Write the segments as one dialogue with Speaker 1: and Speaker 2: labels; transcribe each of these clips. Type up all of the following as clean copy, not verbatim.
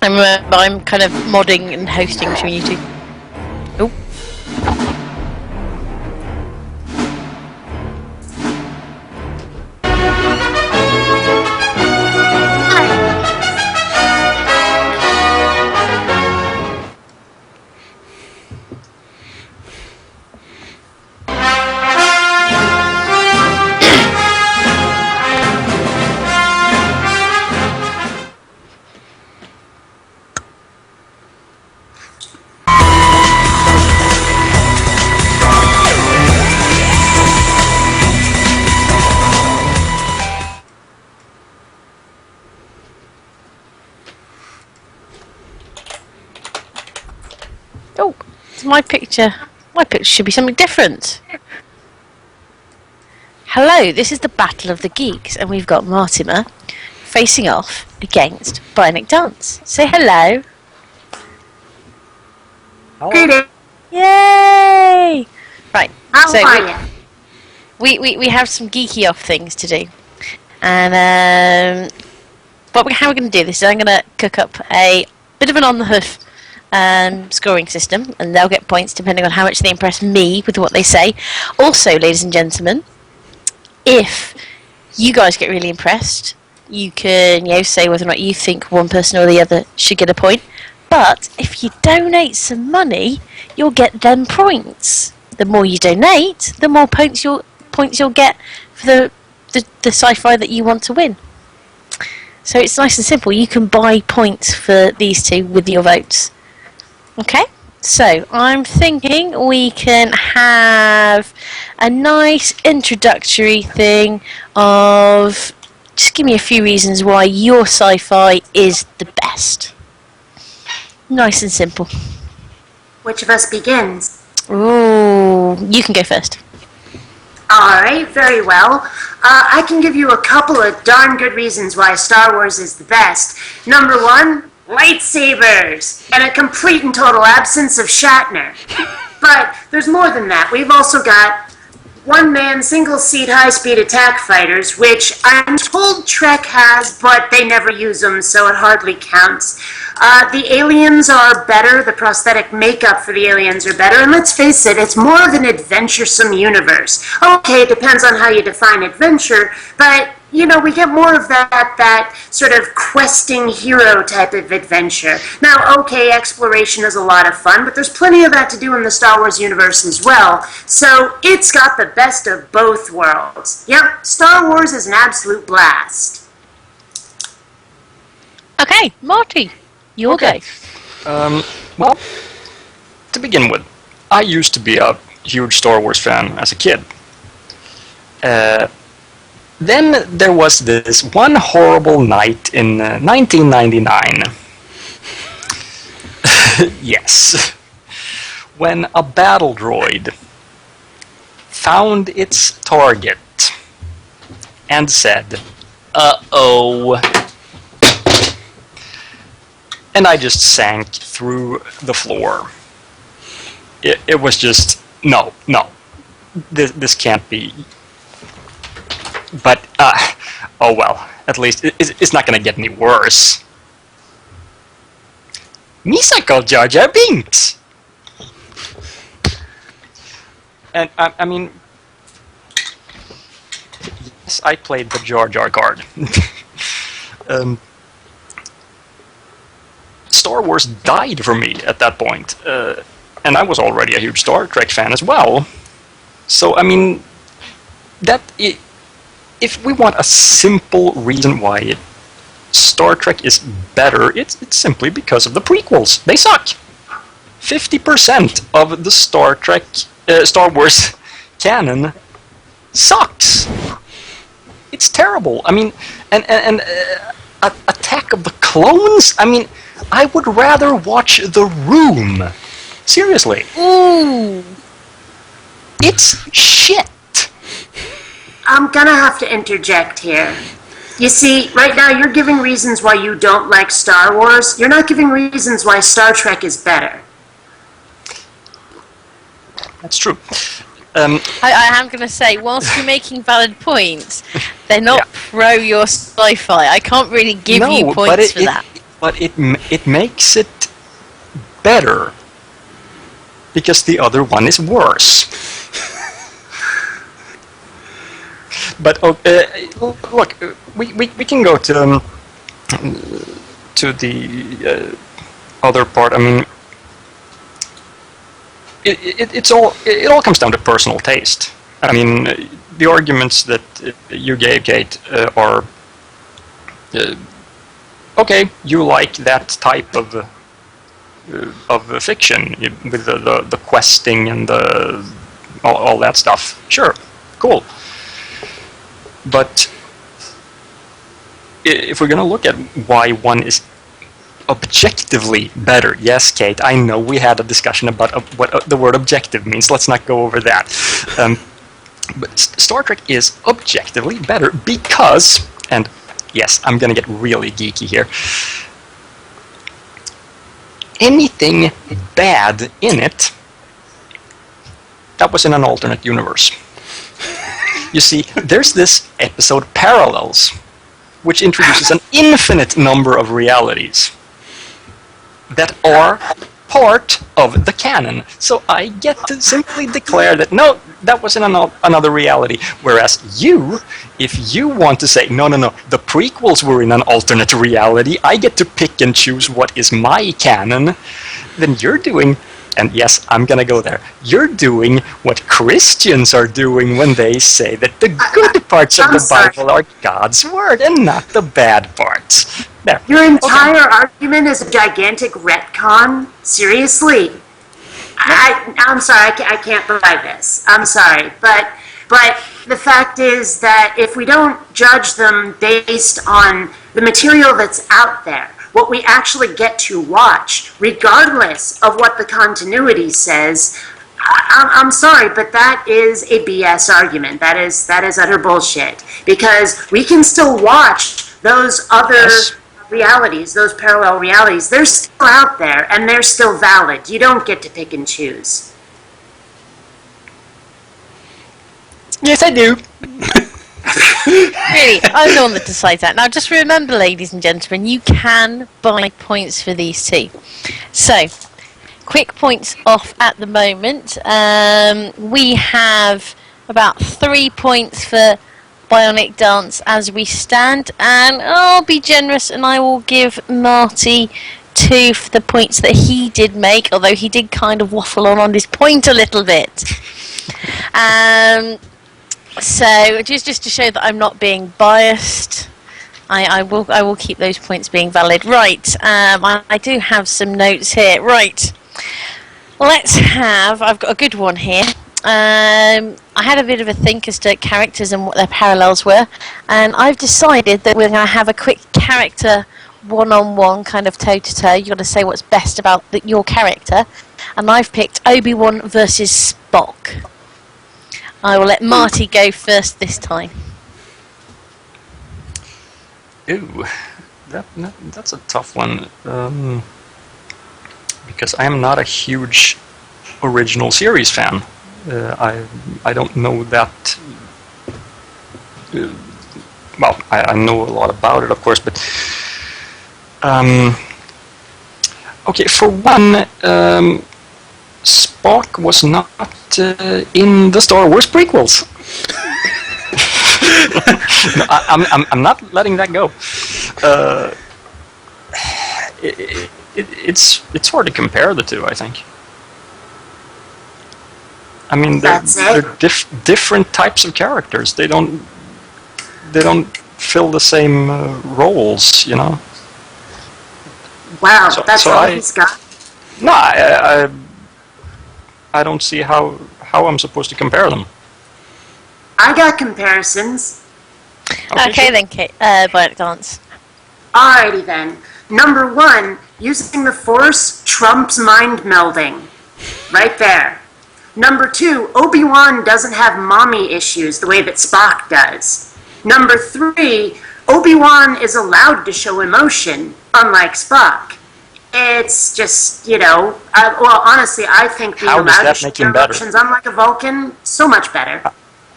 Speaker 1: I'm kind of modding and hosting between you two. Oh. Oh, it's my picture. My picture should be something different. Hello, this is the Battle of the Geeks, and we've got Martymer facing off against BionicDance. Say hello.
Speaker 2: Hello.
Speaker 1: Yay! Right.
Speaker 2: How are you?
Speaker 1: We have some geeky off things to do, and how we're going to do this is I'm going to cook up a bit of an on the hoof scoring system, and they'll get points depending on how much they impress me with what they say. Also, ladies and gentlemen, if you guys get really impressed, you can say whether or not you think one person or the other should get a point. But if you donate some money, you'll get them points. The more you donate, the more points you'll get for the sci-fi that you want to win. So it's nice and simple. You can buy points for these two with your votes. Okay, so I'm thinking we can have a nice introductory thing of just give me a few reasons why your sci-fi is the best. Nice and simple.
Speaker 2: Which of us begins?
Speaker 1: Ooh, you can go first.
Speaker 2: Alright, very well. I can give you a couple of darn good reasons why Star Wars is the best. Number one, lightsabers, and a complete and total absence of Shatner. But there's more than that. We've also got one-man, single-seat, high-speed attack fighters, which I'm told Trek has, but they never use them, so it hardly counts. The aliens are better, the prosthetic makeup for the aliens are better, and let's face it, it's more of an adventuresome universe. Okay, it depends on how you define adventure, but we get more of that sort of questing hero type of adventure. Now, okay, exploration is a lot of fun, but there's plenty of that to do in the Star Wars universe as well. So it's got the best of both worlds. Yep, Star Wars is an absolute blast.
Speaker 1: Okay, Marty, your go.
Speaker 3: Well, to begin with, I used to be a huge Star Wars fan as a kid. Then there was this one horrible night in 1999. Yes. When a battle droid found its target and said, "Uh-oh." And I just sank through the floor. It was just, no. This can't be. But, oh well, at least it's not going to get any worse. Misako Jar Jar Binks! And, I mean, yes, I played the Jar Jar card. Star Wars died for me at that point, and I was already a huge Star Trek fan as well. So, I mean, if we want a simple reason why Star Trek is better, it's simply because of the prequels. They suck. 50% of the Star Wars canon sucks. It's terrible. I mean, and Attack of the Clones? I mean, I would rather watch The Room. Seriously.
Speaker 1: Ooh.
Speaker 3: It's shit.
Speaker 2: I'm gonna have to interject here. You see, right now you're giving reasons why you don't like Star Wars. You're not giving reasons why Star Trek is better.
Speaker 3: That's true.
Speaker 1: I am going to say, whilst you're making valid points, they're not pro your sci-fi. I can't really give you points for that.
Speaker 3: but it makes it better because the other one is worse. But look, we can go to the other part. I mean, it all comes down to personal taste. I mean, the arguments that you gave, Kate, are okay. You like that type of fiction with the questing and all that stuff. Sure, cool. But if we're going to look at why one is objectively better, yes, Kate, I know we had a discussion about what the word objective means. Let's not go over that. But Star Trek is objectively better because, and yes, I'm going to get really geeky here, anything bad in it, that was in an alternate universe. You see, there's this episode Parallels, which introduces an infinite number of realities that are part of the canon. So I get to simply declare that, no, that was in another reality. Whereas you, if you want to say, no, the prequels were in an alternate reality, I get to pick and choose what is my canon, then you're doing... And yes, I'm going to go there. You're doing what Christians are doing when they say that the good parts of the Bible are God's word and not the bad parts. There.
Speaker 2: Your entire argument is a gigantic retcon? Seriously? I'm sorry, I can't buy this. I'm sorry. But the fact is that if we don't judge them based on the material that's out there, what we actually get to watch, regardless of what the continuity says, I'm sorry, but that is a BS argument. That is utter bullshit. Because we can still watch those other realities, those parallel realities. They're still out there, and they're still valid. You don't get to pick and choose.
Speaker 3: Yes, I do.
Speaker 1: Really, I'm the one that decides that. Now, just remember, ladies and gentlemen, you can buy points for these two. So, quick points off at the moment. We have about 3 points for BionicDance as we stand, and I'll be generous and I will give Marty 2 for the points that he did make, although he did kind of waffle on his point a little bit. So just to show that I'm not being biased, I will keep those points being valid. Right, I do have some notes here. Right, I've got a good one here. I had a bit of a think as to characters and what their parallels were, and I've decided that we're going to have a quick character one-on-one, kind of toe-to-toe. You've got to say what's best about your character, and I've picked Obi-Wan versus Spock. I will let Marty go first this time.
Speaker 3: Ooh, that's a tough one. Because I am not a huge original series fan. I don't know that. Well, I know a lot about it, of course, but okay. For one, Spock was not in the Star Wars prequels. No, I'm not letting that go. It's hard to compare the two, I think. I mean, they're different types of characters. They don't fill the same roles, you know.
Speaker 2: Wow, that's all he's got.
Speaker 3: No, I don't see how I'm supposed to compare them.
Speaker 2: I got comparisons.
Speaker 1: Okay then, BionicDance.
Speaker 2: Alrighty then. Number 1, using the Force trumps mind melding. Right there. Number 2, Obi-Wan doesn't have mommy issues the way that Spock does. Number 3, Obi-Wan is allowed to show emotion, unlike Spock. It's just, you know, well, honestly, I think being allowed to show emotions, unlike a Vulcan, so much better.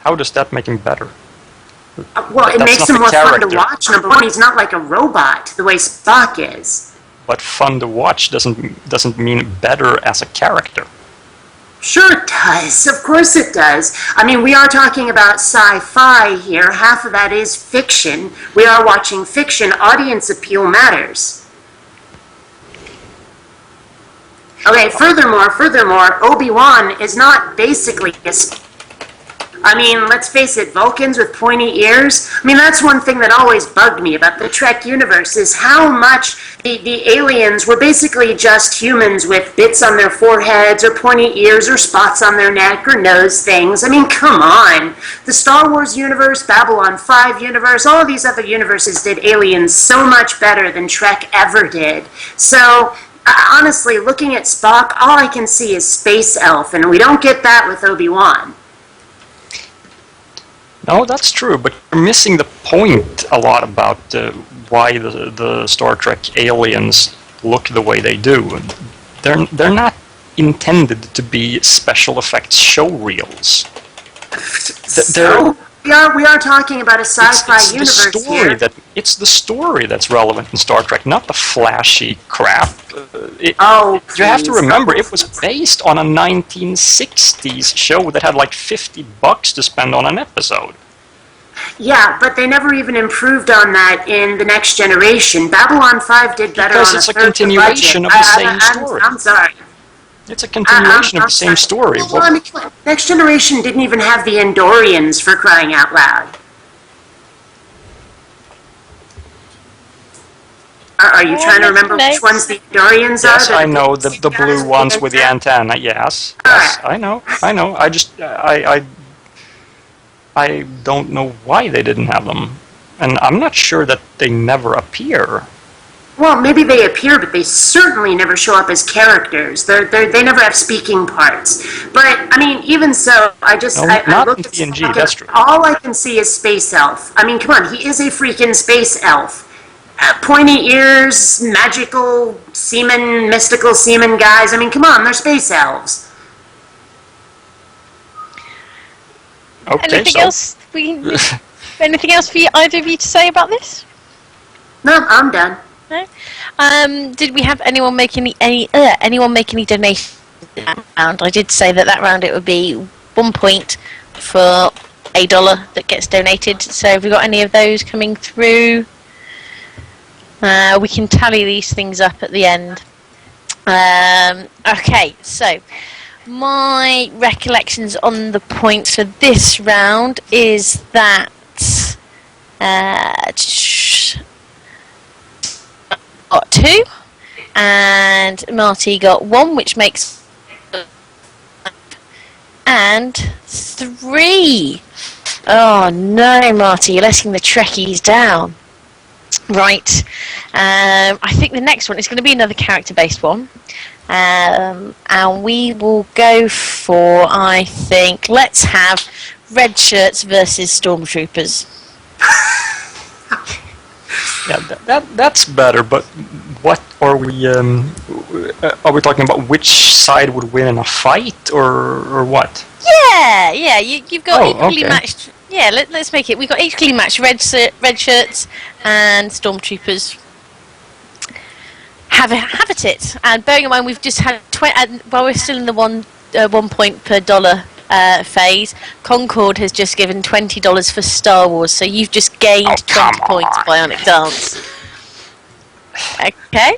Speaker 3: How does that make him better?
Speaker 2: Well, it makes him more fun to watch. Number 1, he's not like a robot, the way Spock is.
Speaker 3: but fun to watch doesn't mean better as a character.
Speaker 2: Sure it does. Of course it does. I mean, we are talking about sci-fi here. Half of that is fiction. We are watching fiction. Audience appeal matters. Okay, furthermore, Obi-Wan is not basically a... I mean, let's face it, Vulcans with pointy ears. I mean, that's one thing that always bugged me about the Trek universe is how much the aliens were basically just humans with bits on their foreheads or pointy ears or spots on their neck or nose things. I mean, come on. The Star Wars universe, Babylon 5 universe, all of these other universes did aliens so much better than Trek ever did. So... honestly, looking at Spock, all I can see is Space Elf, and we don't get that with Obi-Wan.
Speaker 3: No, that's true, but you're missing the point a lot about why the Star Trek aliens look the way they do. They're not intended to be special effects show reels.
Speaker 2: We are talking about a sci-fi universe here.
Speaker 3: It's the story that's relevant in Star Trek, not the flashy crap. You have to remember, it was based on a 1960s show that had like $50 to spend on an episode.
Speaker 2: Yeah, but they never even improved on that in The Next Generation. Babylon 5 did better
Speaker 3: because
Speaker 2: on
Speaker 3: it's
Speaker 2: a
Speaker 3: a
Speaker 2: third
Speaker 3: continuation
Speaker 2: the
Speaker 3: of the same story.
Speaker 2: I'm sorry.
Speaker 3: It's a continuation of the same story.
Speaker 2: Well, I mean, Next Generation didn't even have the Andorians, for crying out loud. Are you trying to remember which ones the Andorians are?
Speaker 3: Yes, I know, the blue ones with the antenna, yes. Yes, I know. I don't know why they didn't have them. And I'm not sure that they never appear.
Speaker 2: Well, maybe they appear, but they certainly never show up as characters. They never have speaking parts. But, I mean, even so, I
Speaker 3: not
Speaker 2: looked
Speaker 3: in
Speaker 2: at
Speaker 3: TNG, that's true.
Speaker 2: all I can see is Space Elf. I mean, come on, he is a freaking Space Elf. Pointy ears, magical seamen, mystical seamen guys. I mean, come on, they're Space Elves.
Speaker 3: Okay,
Speaker 1: anything else for either of you to say about this?
Speaker 2: No, I'm done.
Speaker 1: No. Did we have anyone make any donations in that round? I did say that round it would be 1 point for $1 that gets donated. So have we got any of those coming through? We can tally these things up at the end. Okay, so my recollections on the points for this round is that got 2 and Marty got 1, which makes and 3. Oh no, Marty, you're letting the Trekkies down. Right, I think the next one is going to be another character-based one, and we will go for, I think, let's have red shirts versus stormtroopers.
Speaker 3: Yeah, that's better. But what are we talking about? Which side would win in a fight, or what?
Speaker 1: Yeah, you've got equally
Speaker 3: okay.
Speaker 1: matched. Yeah, let's make it. We've got equally matched red shirts and stormtroopers. Have at it. And bearing in mind, we've just had while we're still in the 1 point per dollar phase, Concord has just given $20 for Star Wars, so you've just gained 20 points, BionicDance. Okay.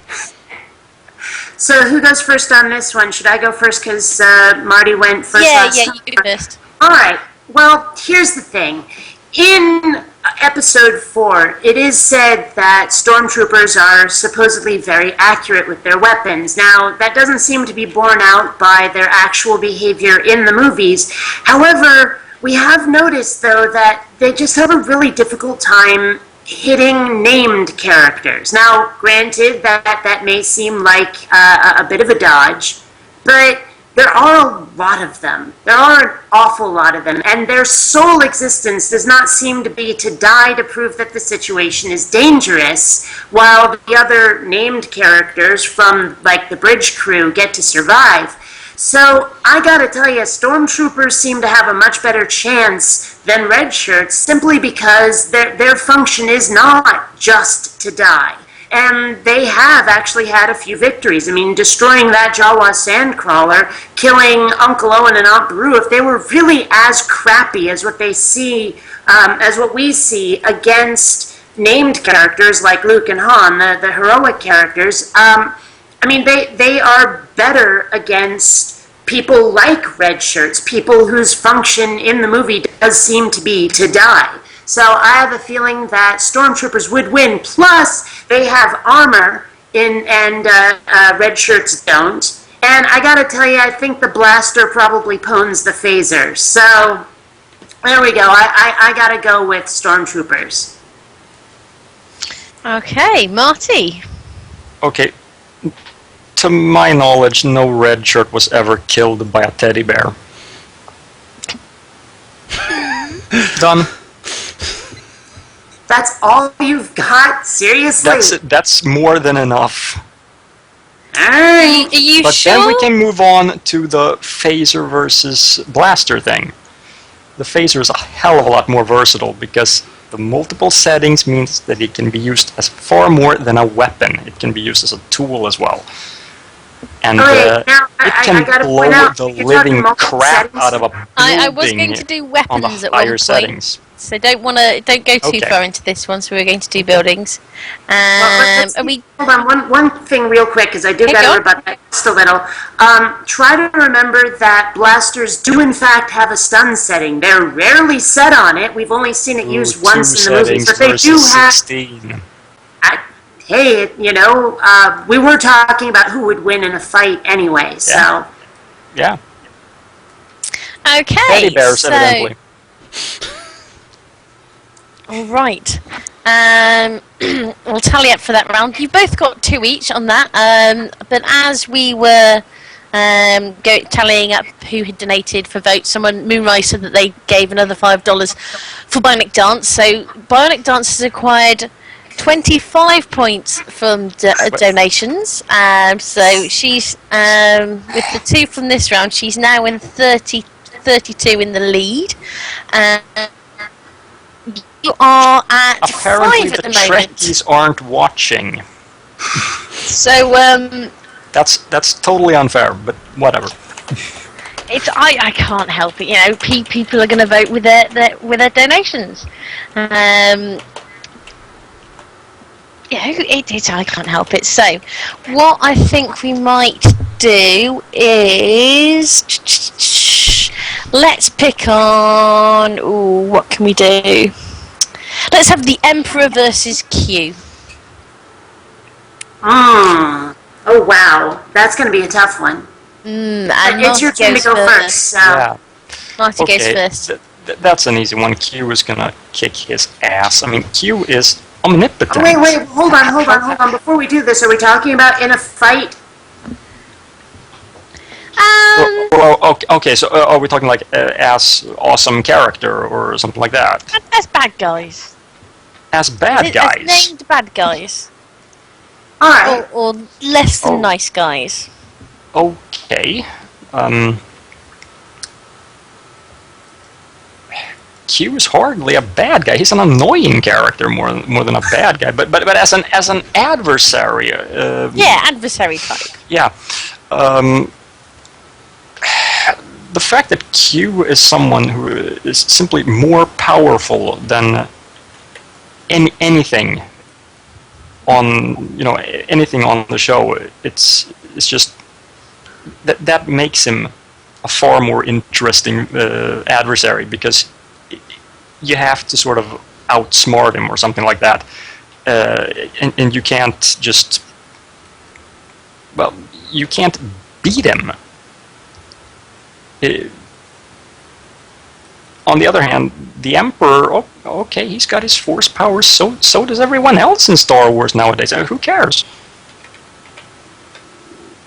Speaker 2: So who goes first on this one? Should I go first because Marty went first last time?
Speaker 1: Yeah, you go first.
Speaker 2: All right. Well, here's the thing. In episode 4, it is said that stormtroopers are supposedly very accurate with their weapons. Now, that doesn't seem to be borne out by their actual behavior in the movies. However, we have noticed, though, that they just have a really difficult time hitting named characters. Now, granted, that may seem like a bit of a dodge, but there are a lot of them. There are an awful lot of them, and their sole existence does not seem to be to die to prove that the situation is dangerous, while the other named characters from, like, the bridge crew get to survive. So, I gotta tell you, stormtroopers seem to have a much better chance than red shirts, simply because their function is not just to die. And they have actually had a few victories. I mean, destroying that Jawa sandcrawler, killing Uncle Owen and Aunt Beru, if they were really as crappy as what they see, as what we see against named characters like Luke and Han, the heroic characters, I mean, they are better against people like red shirts, people whose function in the movie does seem to be to die. So I have a feeling that stormtroopers would win. Plus, they have armor, and red shirts don't. And I gotta tell you, I think the blaster probably pwns the phaser. So there we go. I gotta go with stormtroopers.
Speaker 1: Okay, Marty.
Speaker 3: Okay. To my knowledge, no red shirt was ever killed by a teddy bear. Done.
Speaker 2: That's all you've got? Seriously?
Speaker 3: That's more than enough.
Speaker 2: Alright.
Speaker 1: Are you
Speaker 3: But
Speaker 1: sure?
Speaker 3: then we can move on to the phaser versus blaster thing. The phaser is a hell of a lot more versatile because the multiple settings means that it can be used as far more than a weapon. It can be used as a tool as well. And
Speaker 2: Okay, now,
Speaker 3: it
Speaker 2: I
Speaker 3: can
Speaker 2: gotta
Speaker 3: blow
Speaker 2: point out,
Speaker 3: the
Speaker 2: you're
Speaker 3: living
Speaker 2: talking multiple
Speaker 3: crap
Speaker 2: settings.
Speaker 3: out of a building
Speaker 1: I was going to do
Speaker 3: on the
Speaker 1: weapons at one
Speaker 3: higher
Speaker 1: point,
Speaker 3: settings.
Speaker 1: so don't go too
Speaker 3: Okay.
Speaker 1: far into this one. So we're going to do buildings.
Speaker 2: Well, let's
Speaker 1: And we
Speaker 2: hold on, one thing real quick, because I do
Speaker 1: Okay,
Speaker 2: got
Speaker 1: go
Speaker 2: to
Speaker 1: on.
Speaker 2: rebut that just a little. Try to remember that blasters do in fact have a stun setting. They're rarely set on it. We've only seen it used once in the movies, but they do have.
Speaker 3: 16.
Speaker 2: Hey, you know, we were talking about who would win in a fight anyway, so.
Speaker 3: Yeah,
Speaker 1: okay.
Speaker 3: teddy bears,
Speaker 1: so,
Speaker 3: evidently.
Speaker 1: all right. We'll tally up for that round. You've both got 2 each on that. But as we were tallying up who had donated for votes, Moonrise said that they gave another $5 for BionicDance. So BionicDance has acquired 25 points from donations. So she's with the 2 from this round. She's now in 32 in the lead. You are at
Speaker 3: Apparently
Speaker 1: 5 at the
Speaker 3: the
Speaker 1: moment.
Speaker 3: Trekkies aren't watching.
Speaker 1: So
Speaker 3: That's totally unfair, but whatever.
Speaker 1: I can't help it. You know, people are going to vote with their donations. I can't help it. So, what I think we might do is let's pick on. Ooh, what can we do? Let's have the Emperor versus Q.
Speaker 2: Oh wow, that's going to be a tough one.
Speaker 1: And
Speaker 2: It's your
Speaker 1: Marty
Speaker 2: turn to
Speaker 1: goes
Speaker 2: go first. So.
Speaker 3: Yeah.
Speaker 1: Marty goes first.
Speaker 3: That's an easy one. Q is gonna kick his ass. I mean, Q is omnipotent.
Speaker 2: Oh, wait, hold on. Before we do this, are we talking about in a fight?
Speaker 3: Okay, so are we talking like as awesome character or something like that?
Speaker 1: As bad guys.
Speaker 3: As bad guys?
Speaker 1: As named bad guys.
Speaker 2: Alright.
Speaker 1: Or less than
Speaker 3: Oh.
Speaker 1: nice guys.
Speaker 3: Okay. Q is hardly a bad guy. He's an annoying character more than a bad guy. But as an adversary.
Speaker 1: Yeah, adversary type.
Speaker 3: Yeah. The fact that Q is someone who is simply more powerful than anything on anything on the show, it's just that makes him a far more interesting adversary, because you have to sort of outsmart him or something like that, and you can't just you can't beat him. On the other hand, the Emperor, okay, he's got his force powers, so does everyone else in Star Wars nowadays. Who cares?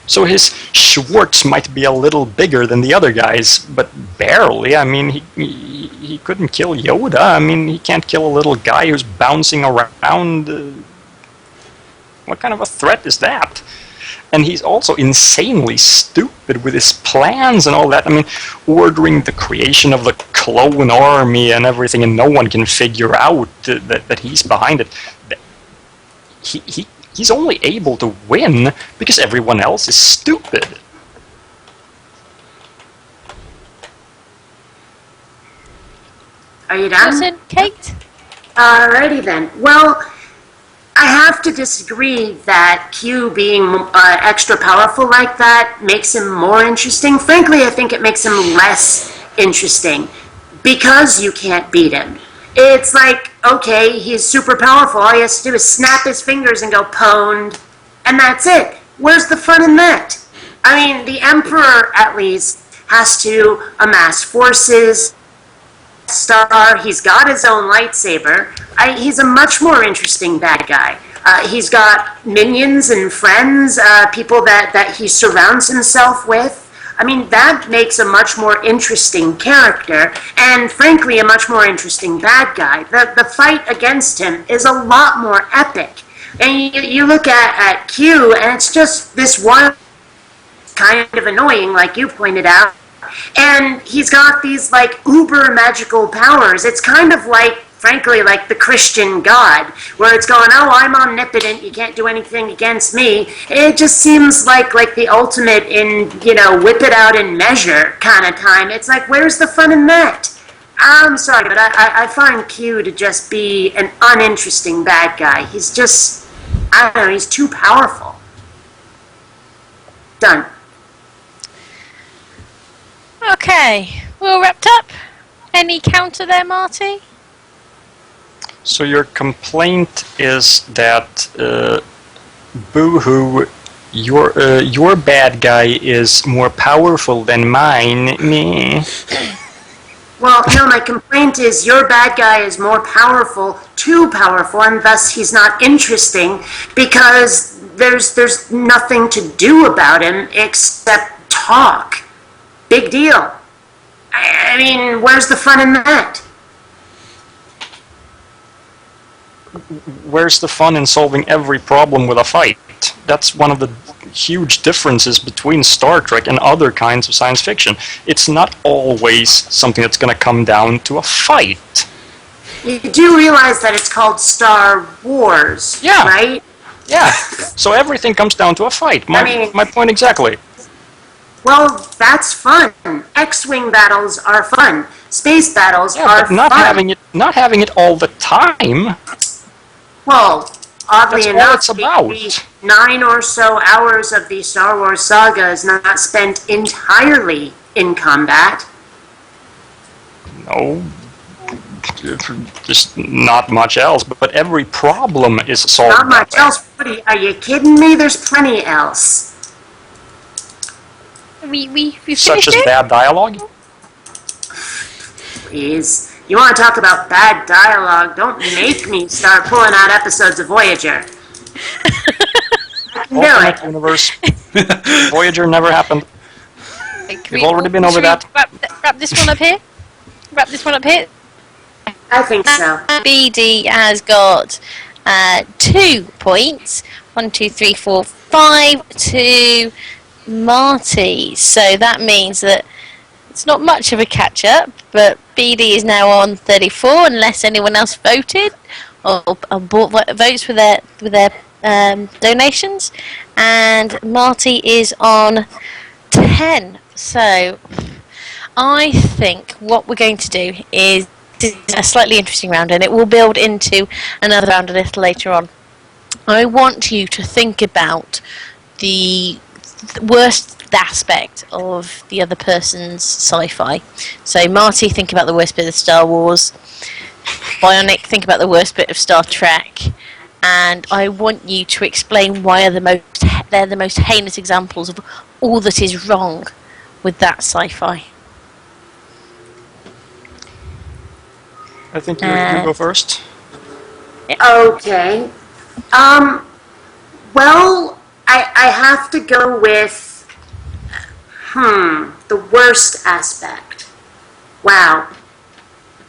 Speaker 3: So his Schwartz might be a little bigger than the other guys, but barely. I mean, he couldn't kill Yoda. I mean, he can't kill a little guy who's bouncing around. What kind of a threat is that? And he's also insanely stupid with his plans and all that. I mean, ordering the creation of the clone army and everything, and no one can figure out that he's behind it. he's only able to win because everyone else is stupid.
Speaker 2: Are you done?
Speaker 1: Listen, Kate?
Speaker 2: Alrighty then. Well, I have to disagree that Q being extra powerful like that makes him more interesting. Frankly, I think it makes him less interesting because you can't beat him. It's like, okay, he's super powerful. All he has to do is snap his fingers and go pwned, and that's it. Where's the fun in that? I mean, the Emperor, at least, has to amass forces. Star, he's got his own lightsaber. He's a much more interesting bad guy. He's got minions and friends, people that he surrounds himself with. I mean, that makes a much more interesting character, and frankly, a much more interesting bad guy. The fight against him is a lot more epic. And you look at Q, and it's just this one kind of annoying, like you pointed out. And he's got these, like, uber magical powers. It's kind of like, frankly, like the Christian God, where it's going, oh, I'm omnipotent, you can't do anything against me. It just seems like the ultimate in, whip it out and measure kind of time. It's like, where's the fun in that? I'm sorry, but I find Q to just be an uninteresting bad guy. He's just, I don't know, he's too powerful. Done.
Speaker 1: Okay, we're all wrapped up. Any counter there, Marty?
Speaker 3: So your complaint is that, boo-hoo, your bad guy is more powerful than mine. Meh.
Speaker 2: Well, no, my complaint is your bad guy is more powerful, too powerful, and thus he's not interesting because there's nothing to do about him except talk. Big deal. I mean, where's the fun in that?
Speaker 3: Where's the fun in solving every problem with a fight? That's one of the huge differences between Star Trek and other kinds of science fiction. It's not always something that's going to come down to a fight.
Speaker 2: You do realize that it's called Star Wars,
Speaker 3: Yeah.
Speaker 2: right?
Speaker 3: Yeah, so everything comes down to a fight. My point exactly.
Speaker 2: Well, that's fun. X-wing battles are fun. Space battles are
Speaker 3: but not
Speaker 2: fun.
Speaker 3: not having it all the time.
Speaker 2: Well, oddly
Speaker 3: That's all
Speaker 2: enough,
Speaker 3: it's about.
Speaker 2: the 9 or so hours of the Star Wars saga is not spent entirely in combat.
Speaker 3: No, just not much else. But every problem is solved.
Speaker 2: Not much
Speaker 3: that way.
Speaker 2: else. Are you kidding me? There's plenty else.
Speaker 1: We
Speaker 3: Such
Speaker 1: finished
Speaker 3: as
Speaker 1: it?
Speaker 3: bad dialogue.
Speaker 2: Please. You want to talk about bad dialogue? Don't make me start pulling out episodes of Voyager. I can do
Speaker 3: Alternate
Speaker 2: it.
Speaker 3: universe. Voyager never happened. We've already been over
Speaker 1: should we
Speaker 3: that.
Speaker 1: Wrap this one up here? Wrap this one up here?
Speaker 2: I think so.
Speaker 1: BD has got 2 points. 1, 2, 3, 4, 5 to Marty. So that means that it's not much of a catch-up, but BD is now on 34, unless anyone else voted or bought votes with their donations, and Marty is on 10. So I think what we're going to do is a slightly interesting round, and it will build into another round a little later on. I want you to think about the worst aspect of the other person's sci-fi. So Marty, think about the worst bit of Star Wars. Bionic, think about the worst bit of Star Trek. And I want you to explain why they're the most heinous examples of all that is wrong with that sci-fi.
Speaker 3: I think you go first.
Speaker 2: Okay. Well, I have to go with, the worst aspect. Wow.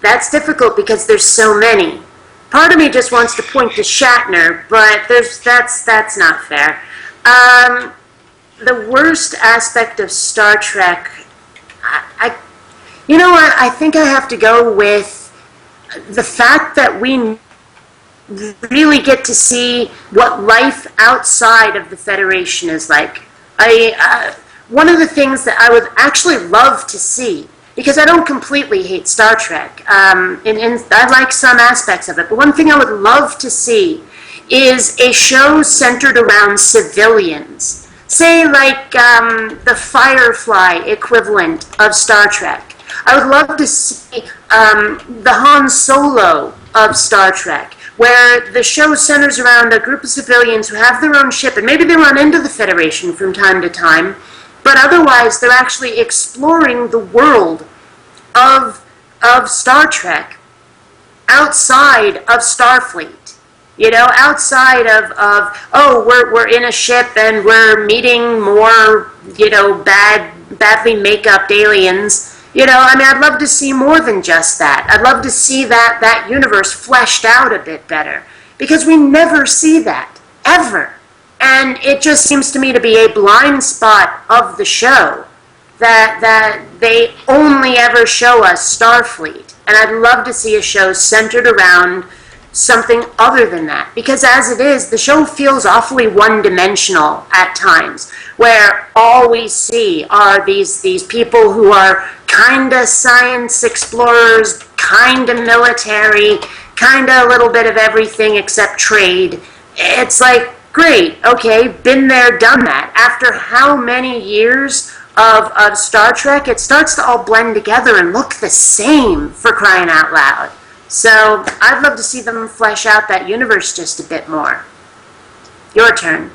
Speaker 2: That's difficult because there's so many. Part of me just wants to point to Shatner, but that's not fair. The worst aspect of Star Trek, I think I have to go with the fact that we really get to see what life outside of the Federation is like. One of the things that I would actually love to see, because I don't completely hate Star Trek, and I like some aspects of it, but one thing I would love to see is a show centered around civilians. Say like the Firefly equivalent of Star Trek. I would love to see the Han Solo of Star Trek, where the show centers around a group of civilians who have their own ship, and maybe they run into the Federation from time to time, but otherwise they're actually exploring the world of Star Trek outside of Starfleet. You know, outside of oh, we're in a ship and we're meeting more, you know, badly make-upped aliens. You know, I mean, I'd love to see more than just that. I'd love to see that universe fleshed out a bit better, because we never see that, ever. And it just seems to me to be a blind spot of the show, that they only ever show us Starfleet. And I'd love to see a show centered around something other than that, because as it is, the show feels awfully one-dimensional at times, where all we see are these people who are kinda science explorers, kinda military, kinda a little bit of everything except trade. It's like, great, okay, been there, done that. After how many years of Star Trek, it starts to all blend together and look the same, for crying out loud. So I'd love to see them flesh out that universe just a bit more. Your turn.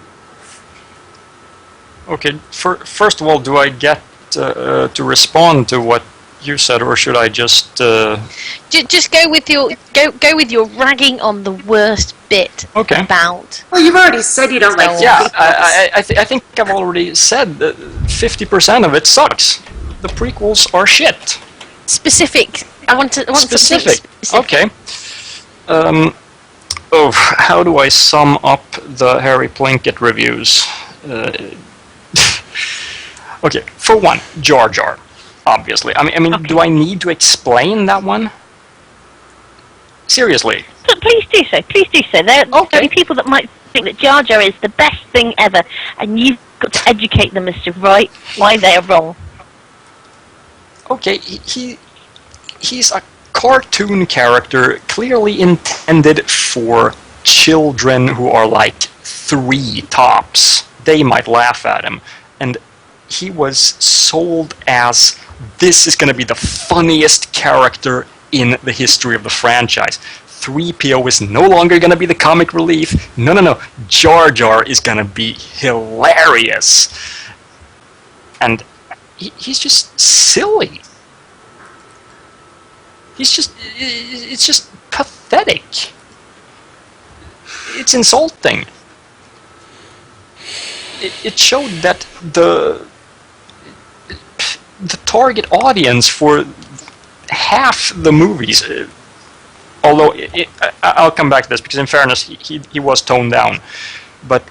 Speaker 3: Okay, first of all, do I get to respond to what you said, or should I just...
Speaker 1: Just go with your ragging on the worst bit about...
Speaker 2: Well, you've already said you don't like...
Speaker 3: Yeah, I think I've already said that 50% of it sucks. The prequels are shit.
Speaker 1: Specific. I want
Speaker 3: specific.
Speaker 1: Specific.
Speaker 3: Okay. How do I sum up the Harry Plinkett reviews? Okay, for one, Jar Jar, obviously. I mean, okay. Do I need to explain that one? Seriously.
Speaker 4: Please do so. Please do so. There are people that might think that Jar Jar is the best thing ever, and you've got to educate them as to why they are wrong.
Speaker 3: Okay, he's a cartoon character clearly intended for children who are like 3 tops. They might laugh at him. And he was sold as, this is going to be the funniest character in the history of the franchise. 3PO is no longer going to be the comic relief. No. Jar Jar is going to be hilarious. And he's just silly. It's just pathetic. It's insulting. It showed that the target audience for half the movies, although I'll come back to this, because in fairness, he was toned down, but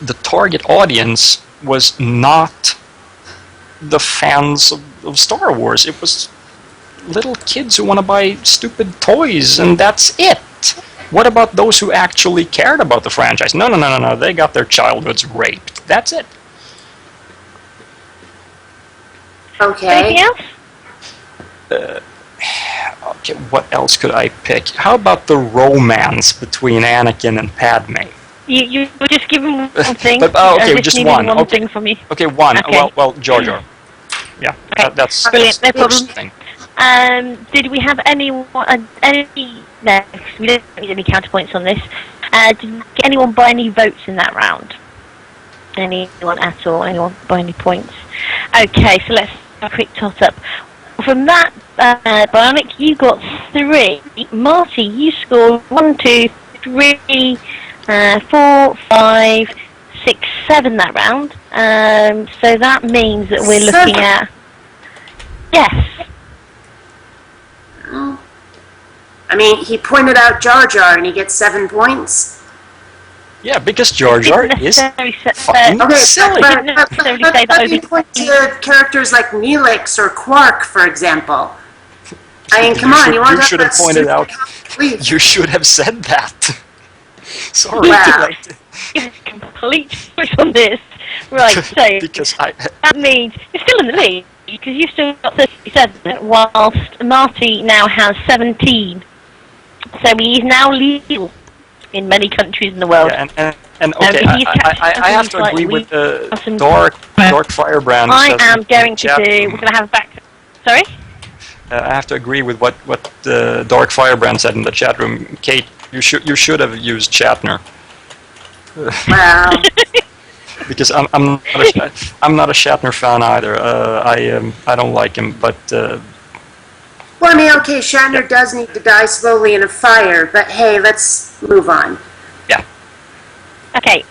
Speaker 3: the target audience was not the fans of Star Wars. It was little kids who want to buy stupid toys, and that's it. What about those who actually cared about the franchise? No. They got their childhoods raped. That's it.
Speaker 2: Okay.
Speaker 4: Anything else?
Speaker 3: Okay, what else could I pick? How about the romance between Anakin and Padme?
Speaker 4: You were just given one thing.
Speaker 3: Okay, just one.
Speaker 4: One thing from me.
Speaker 3: Okay, one.
Speaker 4: Okay.
Speaker 3: Well, Jar Jar. Yeah,
Speaker 4: okay.
Speaker 3: That's
Speaker 4: brilliant.
Speaker 3: That's
Speaker 4: no
Speaker 3: the
Speaker 4: problem.
Speaker 3: thing.
Speaker 4: Did we have anyone? No, we don't need any counterpoints on this. Did anyone buy any votes in that round? Anyone at all? Anyone buy any points? Okay, so let's have a quick tot up. From that, Bionic, you got 3. Marty, you scored 1, 2, 3, 4, 5, 6, 7 that round. So that means that we're looking at... Yes.
Speaker 2: I mean, he pointed out Jar Jar and he gets 7 points.
Speaker 3: Yeah, because Jar Jar is fucking silly.
Speaker 2: But you point to characters like Neelix or Quark, for example. I mean, come on, you want
Speaker 3: You
Speaker 2: to
Speaker 3: should have pointed out.
Speaker 2: Please.
Speaker 3: You should have said that. Sorry.
Speaker 2: Wow.
Speaker 4: Complete switch on this. Right, so
Speaker 3: Because
Speaker 4: that means you're still in the lead because you've still got 37, whilst Marty now has 17. So he is now legal in many countries in the world.
Speaker 3: yeah, and okay, I have to agree with Dark Firebrand.
Speaker 4: I
Speaker 3: says
Speaker 4: am
Speaker 3: in
Speaker 4: going
Speaker 3: the
Speaker 4: to
Speaker 3: chat
Speaker 4: do.
Speaker 3: room.
Speaker 4: We're going to have back. Sorry.
Speaker 3: I have to agree with what Dark Firebrand said in the chat room. Kate, you should have used Shatner.
Speaker 2: Wow.
Speaker 3: Because I'm not a Shatner fan either. I don't like him, but
Speaker 2: Well, I mean, okay, Shatner does need to die slowly in a fire, but hey, let's move on.
Speaker 3: yeah.
Speaker 4: Okay.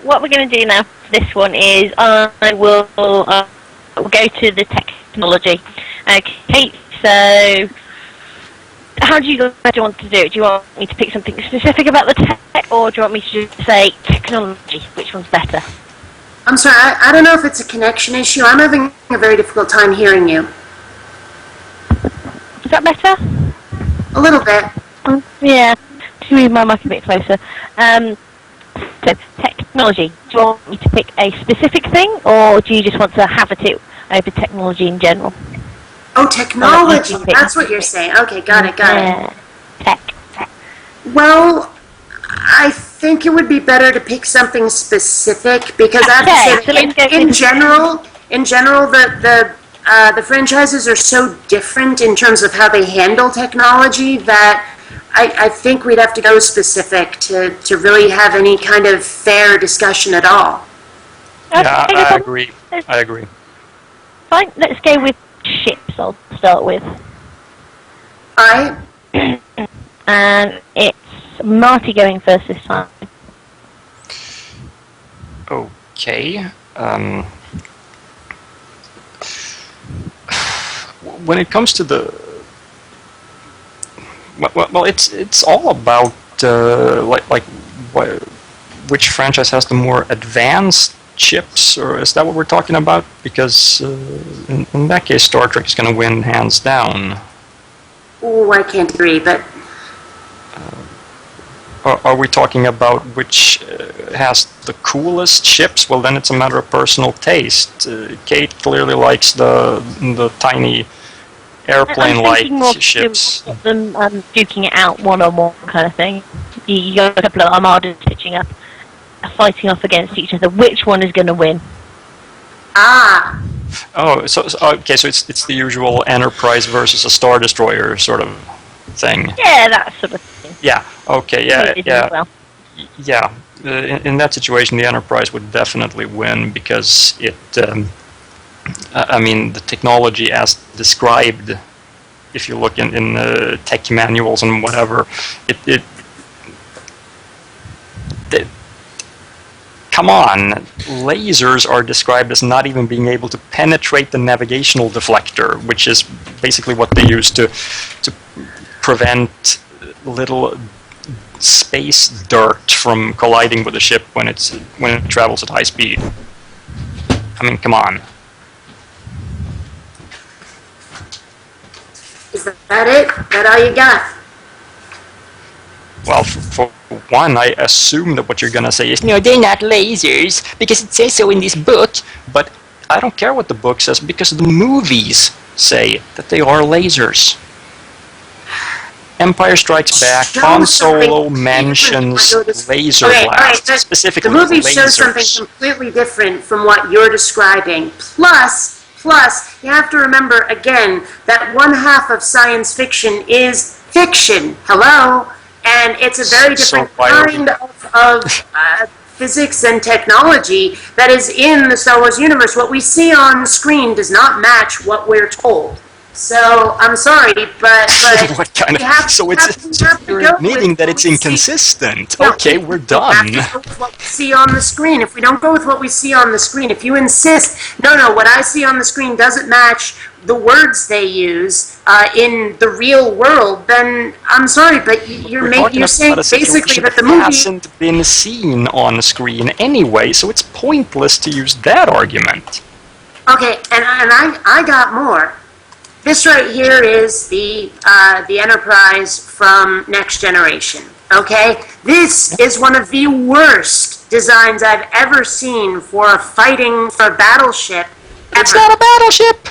Speaker 4: What we're going to do now for this one is I will we'll go to the technology. Okay. So, how do you guys want to do it? Do you want me to pick something specific about the tech, or do you want me to just say technology? Which one's better?
Speaker 2: I'm sorry, I don't know if it's a connection issue. I'm having a very difficult time hearing you.
Speaker 4: Is that better?
Speaker 2: A little bit.
Speaker 4: Yeah. To move my mic a bit closer. So, technology. Do you want me to pick a specific thing, or do you just want to have it over technology in general?
Speaker 2: Oh, technology. That's what you're saying. Okay, got it.
Speaker 4: Tech.
Speaker 2: Well, I think it would be better to pick something specific because I have to say that in general, the franchises are so different in terms of how they handle technology that I think we'd have to go specific to really have any kind of fair discussion at all.
Speaker 3: Yeah, I agree.
Speaker 4: Fine, let's go with ships, I'll start with.
Speaker 2: Alright?
Speaker 4: And it's Marty going first this time.
Speaker 3: Okay. When it comes to the well, it's all about which franchise has the more advanced chips, or is that what we're talking about? Because in that case, Star Trek is going to win hands down.
Speaker 2: Ooh, I can't agree, but
Speaker 3: Are we talking about which has the coolest ships? Well, then it's a matter of personal taste. Kate clearly likes the tiny airplane-like ships.
Speaker 4: Them duking it out one-on-one kind of thing. You got a couple of armadas pitching up, fighting off against each other. Which one is going to win?
Speaker 2: ah,
Speaker 3: Oh, so okay, so it's the usual Enterprise versus a Star Destroyer sort of thing.
Speaker 4: Yeah, that sort of thing.
Speaker 3: Yeah. Okay. Yeah.
Speaker 4: Well.
Speaker 3: Yeah. In that situation, the Enterprise would definitely win because it. I mean, the technology as described, if you look in tech manuals and whatever, it come on, lasers are described as not even being able to penetrate the navigational deflector, which is basically what they use to prevent little space dirt from colliding with the ship when it travels at high speed. I mean, come on.
Speaker 2: is that it? That all you got?
Speaker 3: Well, for one, I assume that what you're gonna say is, no, they're not lasers, because it says so in this book, but I don't care what the book says, because the movies say that they are lasers. Empire Strikes Back, Han Solo mentions laser blasts, specifically
Speaker 2: the movie
Speaker 3: lasers.
Speaker 2: shows something completely different from what you're describing. Plus, you have to remember, again, that one half of science fiction is fiction. Hello? And it's a very different kind of physics and technology that is in the Star Wars universe. What we see on screen does not match what we're told. So, I'm sorry, but
Speaker 3: what kind of? You're admitting that it's inconsistent.
Speaker 2: No,
Speaker 3: okay, we're done.
Speaker 2: We have to go with what we see on the screen. If we don't go with what we see on the screen, if you insist, no, what I see on the screen doesn't match the words they use in the real world, then I'm sorry, but you're saying basically that the movie
Speaker 3: hasn't been seen on screen anyway, so it's pointless to use that argument.
Speaker 2: Okay, and I got more. This right here is the Enterprise from Next Generation. Okay, this is one of the worst designs I've ever seen for fighting for a battleship.
Speaker 3: It's not a battleship.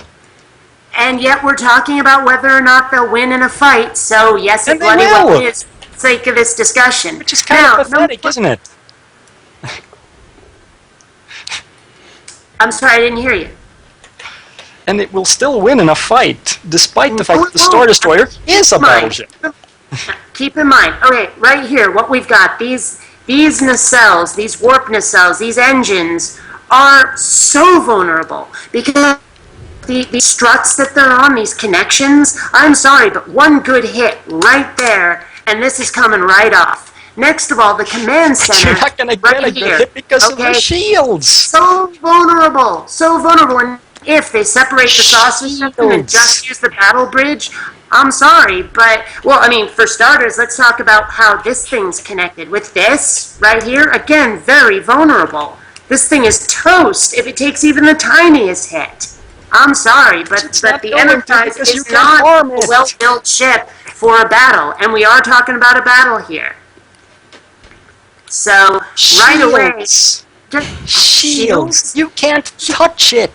Speaker 2: And yet we're talking about whether or not they'll win in a fight. So yes, it
Speaker 3: And they
Speaker 2: bloody
Speaker 3: will.
Speaker 2: well is for the sake of this discussion.
Speaker 3: Which is kind of pathetic, isn't it?
Speaker 2: I'm sorry, I didn't hear you.
Speaker 3: And it will still win in a fight, despite the fact that the
Speaker 2: Oh,
Speaker 3: Star Destroyer is a
Speaker 2: mind.
Speaker 3: battleship.
Speaker 2: Keep in mind, okay, right here, what we've got, these nacelles, these warp nacelles, these engines are so vulnerable because the struts that they're on, these connections, I'm sorry, but one good hit right there, and this is coming right off. Next of all, the command center.
Speaker 3: You're not going to get a good hit because of the shields.
Speaker 2: So vulnerable, so vulnerable. And if they separate the saucer system and just use the battle bridge, I'm sorry, but, well, I mean, for starters, let's talk about how this thing's connected. With this, right here, again, very vulnerable. This thing is toast if it takes even the tiniest hit. I'm sorry, but the Enterprise is not a well-built ship for a battle, and we are talking about a battle here. So, right away...
Speaker 3: Shields! You can't touch it!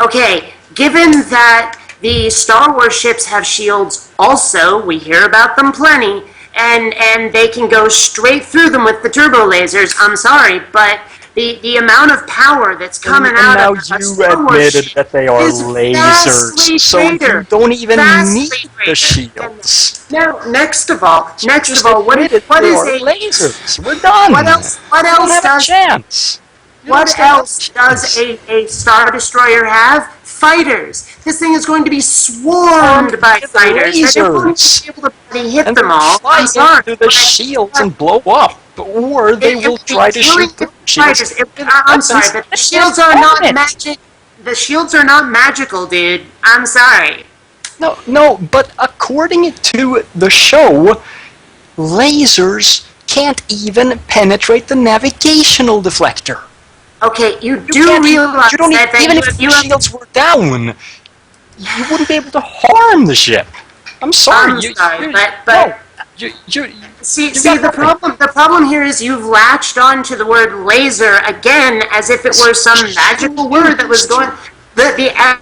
Speaker 2: Okay, given that the Star Wars ships have shields also, we hear about them plenty, and they can go straight through them with the turbo lasers, I'm sorry, but the amount of power that's coming out of a Star Wars ship
Speaker 3: that they are
Speaker 2: is vastly
Speaker 3: lasers, so you
Speaker 2: greater.
Speaker 3: don't even
Speaker 2: Vastly
Speaker 3: need the
Speaker 2: greater.
Speaker 3: shields.
Speaker 2: Now, next of all, what is
Speaker 3: lasers? We're done.
Speaker 2: What else
Speaker 3: We don't have a
Speaker 2: does
Speaker 3: chance.
Speaker 2: What else does a Star Destroyer have? Fighters. This thing is going to be swarmed by fighters. And they're going to be able to bloody hit them all.
Speaker 3: Fly
Speaker 2: I'm sorry,
Speaker 3: into the shields and blow up, or they will try to shoot the shields.
Speaker 2: I'm sorry, but the shields are not magic. The shields are not magical, dude. I'm sorry.
Speaker 3: No, but according to the show, lasers can't even penetrate the navigational deflector.
Speaker 2: Okay, you do realize that
Speaker 3: even if the shields were down, you wouldn't be able to harm the ship. I'm sorry.
Speaker 2: See, the problem here is you've latched on to the word laser again as if it were some magical word that was going. The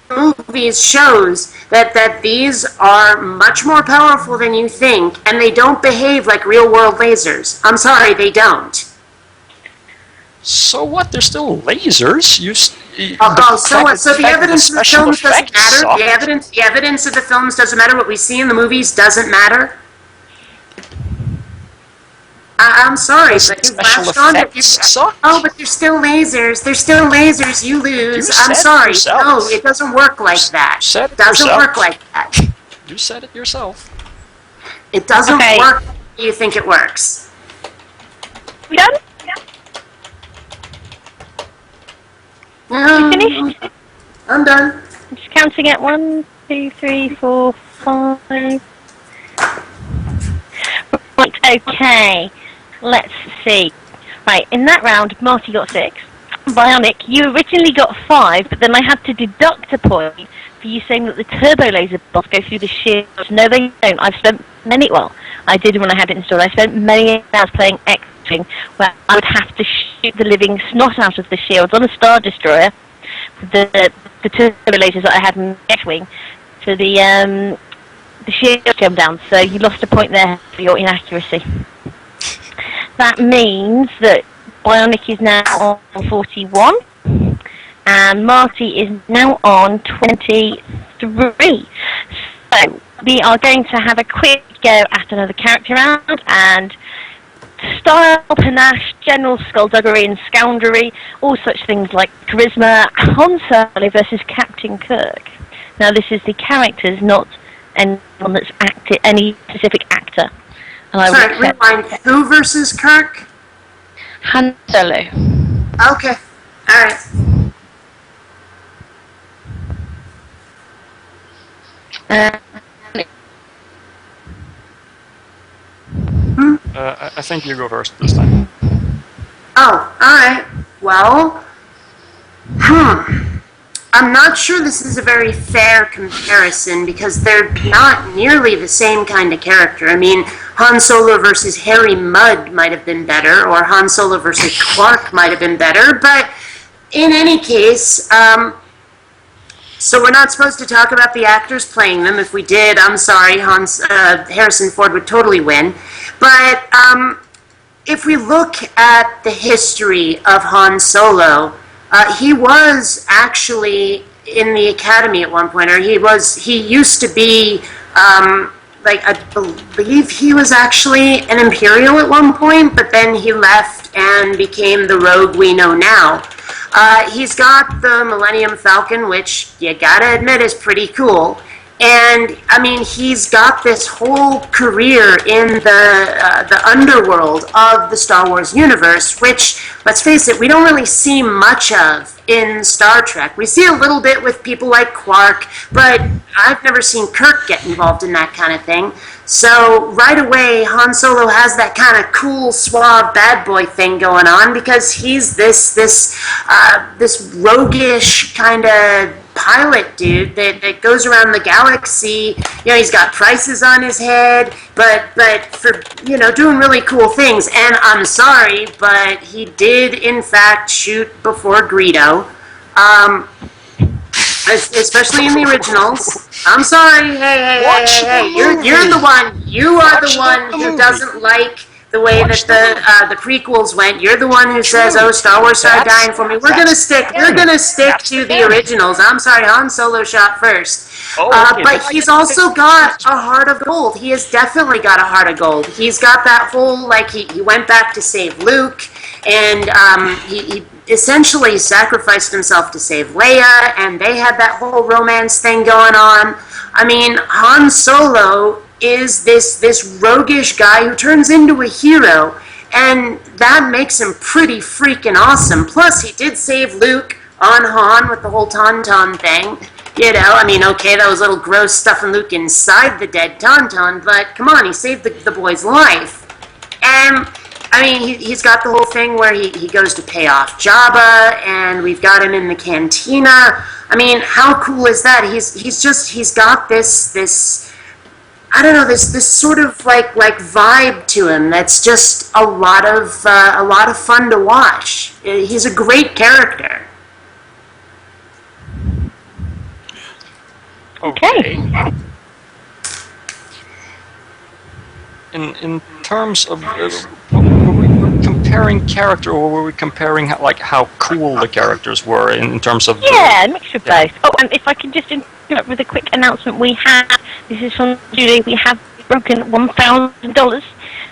Speaker 2: movies shows that these are much more powerful than you think, and they don't behave like real world lasers. I'm sorry, they don't.
Speaker 3: So what? They're still lasers.
Speaker 2: So the evidence of the films doesn't matter. The evidence of the films doesn't matter. What we see in the movies doesn't matter. I'm sorry, but you've latched on to oh, but they're still lasers. They're still lasers. You lose. I'm sorry. No, it doesn't work like that. It doesn't work like that.
Speaker 3: You said it yourself.
Speaker 2: It doesn't work the way you think it works.
Speaker 4: We done?
Speaker 2: No,
Speaker 4: Finished?
Speaker 2: I'm done.
Speaker 4: I'm just counting it. 1, 2, 3, 4, 5. Right, okay. Let's see. Right, in that round, Marty got 6. Bionic, you originally got 5, but then I had to deduct a point for you saying that the turbo laser bots go through the shields. No, they don't. I've spent I did when I had it installed. I spent many hours playing X-Wing, where I would have to shoot the living snot out of the shields on a Star Destroyer. The turbo lasers that I had in X-Wing, so the shields come down. So you lost a point there for your inaccuracy. That means that Bionic is now on 41, and Marty is now on 23. So we are going to have a quick go at another character round, and style, panache, general skullduggery and scoundrelry, all such things like charisma, Han Solo versus Captain Kirk. Now this is the characters, not anyone that's acted, any specific actor.
Speaker 2: Sorry, rewind. Who versus Kirk?
Speaker 1: Han Solo.
Speaker 2: Okay. Alright.
Speaker 3: I think you go first this time.
Speaker 2: Oh, alright. Well, I'm not sure this is a very fair comparison because they're not nearly the same kind of character. I mean, Han Solo versus Harry Mudd might have been better, or Han Solo versus Quark might have been better, but in any case, so we're not supposed to talk about the actors playing them. If we did, I'm sorry, Harrison Ford would totally win. But if we look at the history of Han Solo, he was actually in the Academy at one point, or he used to be, I believe he was actually an Imperial at one point, but then he left and became the rogue we know now. He's got the Millennium Falcon, which you gotta admit is pretty cool. And, I mean, he's got this whole career in the underworld of the Star Wars universe, which, let's face it, we don't really see much of in Star Trek. We see a little bit with people like Quark, but I've never seen Kirk get involved in that kind of thing. So, right away, Han Solo has that kind of cool, suave bad boy thing going on because he's this roguish kind of pilot dude that goes around the galaxy. You know, he's got prices on his head, but for, you know, doing really cool things. And I'm sorry, but he did in fact shoot before Greedo, especially in the originals. I'm sorry, hey, you're the one. You are the one who doesn't like the way that the prequels went. You're the one who says, "Oh, Star Wars started dying for me." We're gonna stick to the originals. I'm sorry, Han Solo shot first. But he's also got a heart of gold. He has definitely got a heart of gold. He's got that whole, like, he went back to save Luke, and he essentially sacrificed himself to save Leia, and they had that whole romance thing going on. I mean, Han Solo is this roguish guy who turns into a hero, and that makes him pretty freaking awesome. Plus, he did save Luke on Han with the whole Tauntaun thing. You know, I mean, okay, that was a little gross stuffing Luke inside the dead Tauntaun, but come on, he saved the boy's life. And, I mean, he's got the whole thing where he goes to pay off Jabba, and we've got him in the cantina. I mean, how cool is that? He's got this I don't know, this sort of like vibe to him that's just a lot of fun to watch. He's a great character.
Speaker 3: Okay. In terms of were we comparing character, or were we comparing how cool the characters were in terms of?
Speaker 4: Yeah, a mixture of both. Oh, and if I can just interrupt with a quick announcement, this is from Julie. We have broken $1,000.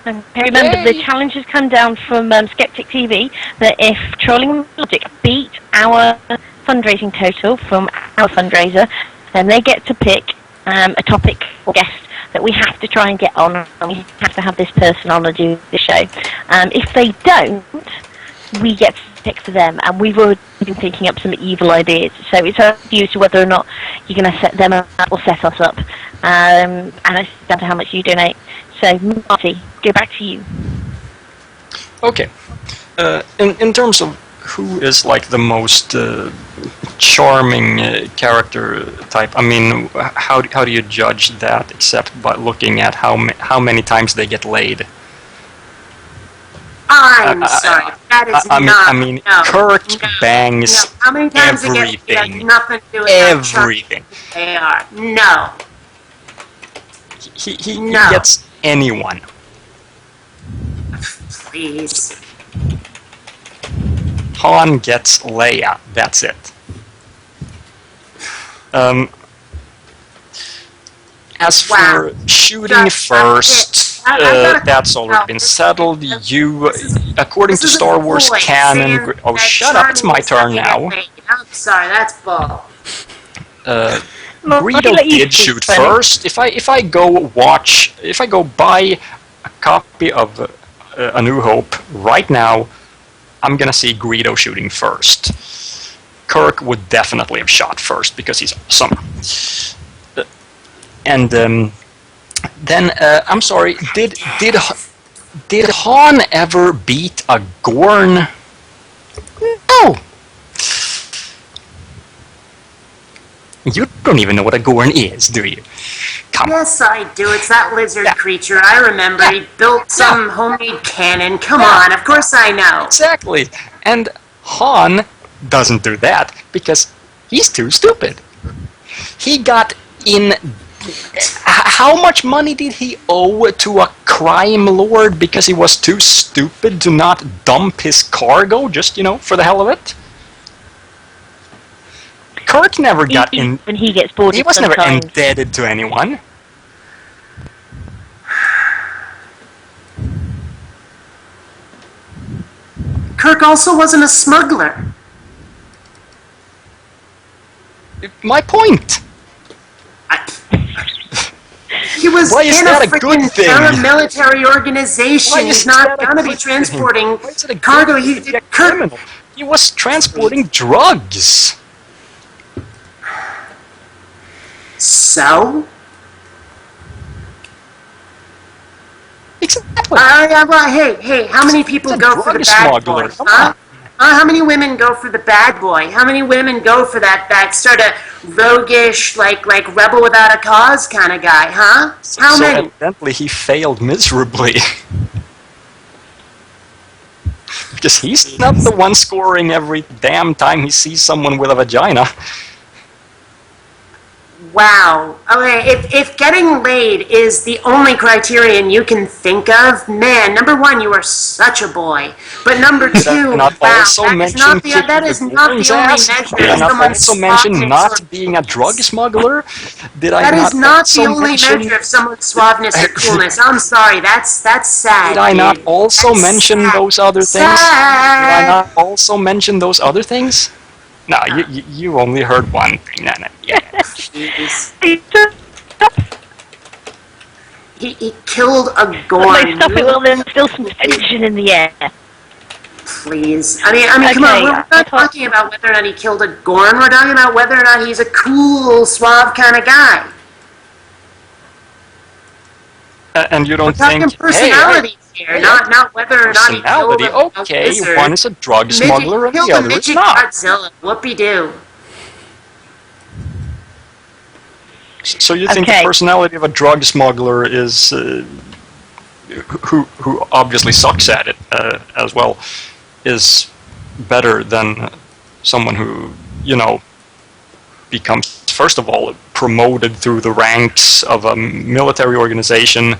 Speaker 4: And remember, the challenge has come down from Skeptic TV that if Trolling Logic beat our fundraising total from our fundraiser, then they get to pick a topic or guest that we have to try and get on, and we have to have this person on and do the show. If they don't, we get to pick for them, and we've already been thinking up some evil ideas. So it's up to you to whether or not you're going to set them up or set us up, and it's down to how much you donate. So, Marty, go back to you.
Speaker 3: Okay. In terms of who is like the most charming character type, I mean, how do you judge that except by looking at how many times they get laid?
Speaker 2: I'm sorry, that is
Speaker 3: I mean, Kirk bangs
Speaker 2: How many times
Speaker 3: everything.
Speaker 2: It has nothing to do with
Speaker 3: everything.
Speaker 2: They are. No.
Speaker 3: He gets anyone.
Speaker 2: Please.
Speaker 3: Han gets Leia. That's it. As for shooting first, that's already been settled. You, according to Star Wars canon... Oh, shut up, it's my turn now.
Speaker 2: I'm sorry, that's bull.
Speaker 3: Greedo did shoot first. If I go buy a copy of A New Hope right now, I'm gonna see Greedo shooting first. Kirk would definitely have shot first because he's awesome. And then I'm sorry, did Han ever beat a Gorn? No. You don't even know what a Gorn is, do you? Come on.
Speaker 2: Yes, I do. It's that lizard creature. I remember. He built some homemade cannon. Come on, of course I know.
Speaker 3: Exactly. And Han doesn't do that because he's too stupid. He got in... How much money did he owe to a crime lord because he was too stupid to not dump his cargo just, for the hell of it? Kirk never got in...
Speaker 4: When he gets bored,
Speaker 3: He was never indebted to anyone.
Speaker 2: Kirk also wasn't a smuggler.
Speaker 3: My point.
Speaker 2: He was
Speaker 3: Why is
Speaker 2: in
Speaker 3: that
Speaker 2: a
Speaker 3: a good
Speaker 2: freaking
Speaker 3: thing?
Speaker 2: paramilitary organization.
Speaker 3: Why
Speaker 2: He's
Speaker 3: is
Speaker 2: not
Speaker 3: that a
Speaker 2: going to be
Speaker 3: good thing?
Speaker 2: transporting
Speaker 3: Why is it a good
Speaker 2: cargo.
Speaker 3: thing to be a criminal? He was transporting drugs.
Speaker 2: So?
Speaker 3: Exactly.
Speaker 2: Hey, how many people
Speaker 3: He's a
Speaker 2: go for the
Speaker 3: drug
Speaker 2: bad
Speaker 3: smuggler.
Speaker 2: boy?
Speaker 3: Come
Speaker 2: Huh?
Speaker 3: on.
Speaker 2: How many women go for the bad boy? How many women go for that sort of roguish, like rebel without a cause kind of guy, huh? How
Speaker 3: So
Speaker 2: many?
Speaker 3: evidently he failed miserably. Because he's not the one scoring every damn time he sees someone with a vagina.
Speaker 2: Wow. Okay, if getting laid is the only criterion you can think of, man, number one, you are such a boy. But number two,
Speaker 3: Not
Speaker 2: wow,
Speaker 3: also
Speaker 2: that is
Speaker 3: mention
Speaker 2: not the
Speaker 3: kicking
Speaker 2: only
Speaker 3: ass?
Speaker 2: measure
Speaker 3: Did I
Speaker 2: of
Speaker 3: not
Speaker 2: someone's
Speaker 3: also mention
Speaker 2: softness
Speaker 3: not
Speaker 2: or
Speaker 3: being a drug smuggler? Did I
Speaker 2: That is not
Speaker 3: also
Speaker 2: the only
Speaker 3: mention...
Speaker 2: measure of someone's suaveness or coolness. I'm sorry, that's sad.
Speaker 3: Did I not
Speaker 2: dude.
Speaker 3: also
Speaker 2: That's
Speaker 3: mention
Speaker 2: sad.
Speaker 3: those other things?
Speaker 2: Sad.
Speaker 3: Did I not also mention those other things? No, you only heard one thing. No, yeah.
Speaker 2: Jeez. He killed a
Speaker 4: Like,
Speaker 2: Gorn.
Speaker 4: stop it, well, there's still some tension in the air.
Speaker 2: Please. I mean, come
Speaker 4: Okay,
Speaker 2: on. We're not talking about whether or not he killed a Gorn. We're talking about whether or not he's a cool, suave kind of guy.
Speaker 3: And you
Speaker 2: We're
Speaker 3: don't
Speaker 2: talking
Speaker 3: think,
Speaker 2: personalities here, not whether or not he killed
Speaker 3: personality,
Speaker 2: a
Speaker 3: okay,
Speaker 2: lizard.
Speaker 3: one is a drug smuggler and
Speaker 2: Killed
Speaker 3: the
Speaker 2: a
Speaker 3: other is
Speaker 2: midget
Speaker 3: not.
Speaker 2: Godzilla. Whoopie-doo.
Speaker 3: So you think
Speaker 4: Okay.
Speaker 3: the personality of a drug smuggler is, who obviously sucks at it as well, is better than someone who, becomes, first of all, promoted through the ranks of a military organization,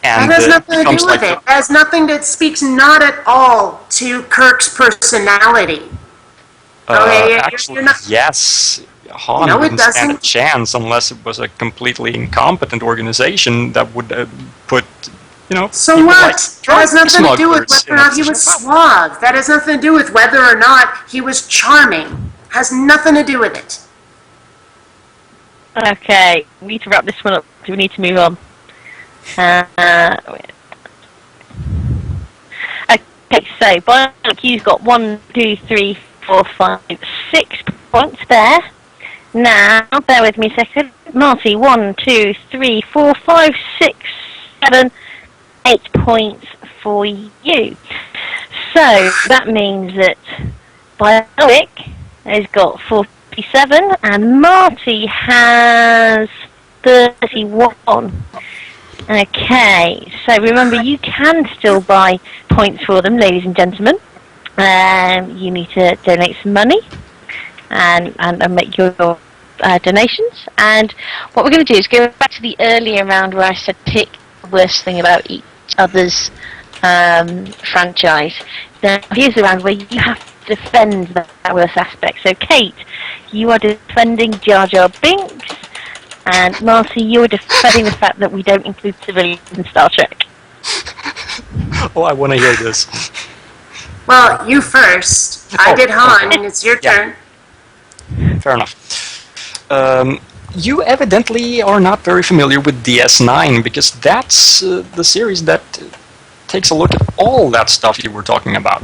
Speaker 3: and
Speaker 2: That has nothing to
Speaker 3: becomes
Speaker 2: do with
Speaker 3: like
Speaker 2: it. That has nothing that speaks not at all to Kirk's personality. Okay,
Speaker 3: actually,
Speaker 2: you're not.
Speaker 3: yes. Han
Speaker 2: No, it
Speaker 3: wouldn't stand a
Speaker 2: doesn't.
Speaker 3: chance unless it was a completely incompetent organization that would put,
Speaker 2: So
Speaker 3: people
Speaker 2: what?
Speaker 3: like
Speaker 2: That has
Speaker 3: drug
Speaker 2: nothing to do with
Speaker 3: smugglers
Speaker 2: whether or
Speaker 3: in a
Speaker 2: not he was
Speaker 3: position of power.
Speaker 2: suave. That has nothing to do with whether or not he was charming. Has nothing to do with it.
Speaker 4: Okay, we need to wrap this one up. Do we need to move on? Okay, so Bionic's got 1, 2, 3, 4, 5, 6 points there. Now, bear with me a second. Marty, 1, 2, 3, 4, 5, 6, 7, 8 points for you. So, that means that Bionic has got 47 and Marty has 31. Okay, so remember you can still buy points for them, ladies and gentlemen. You need to donate some money and make your donations. And what we're going to do is go back to the earlier round where I said pick the worst thing about each other's franchise. Now here's the round where you have to defend that worst aspect. So Kate, you are defending Jar Jar Binks, and Marcy, you're defending the fact that we don't include civilians in Star Trek.
Speaker 3: Oh, I want to hear this.
Speaker 2: Well, you first. I did Han. It's your turn.
Speaker 3: Fair enough. You evidently are not very familiar with DS9, because that's the series that takes a look at all that stuff you were talking about.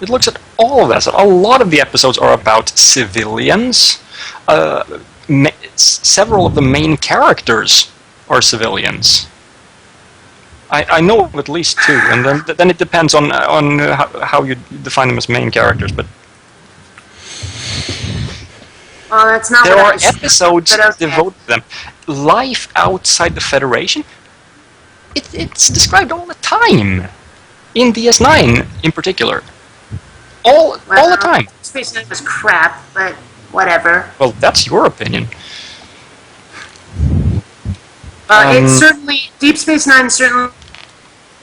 Speaker 3: It looks at all of that stuff. A lot of the episodes are about civilians. Several of the main characters are civilians. I know of at least 2, and then it depends on how you define them as main characters. But
Speaker 2: Oh, that's not
Speaker 3: There
Speaker 2: what I
Speaker 3: are
Speaker 2: described,
Speaker 3: episodes
Speaker 2: but okay.
Speaker 3: devoted to them. Life outside the Federation, it's described all the time. In DS9 in particular. All the time.
Speaker 2: Space Nine was crap, but whatever.
Speaker 3: Well, that's your opinion.
Speaker 2: It certainly, Deep Space Nine certainly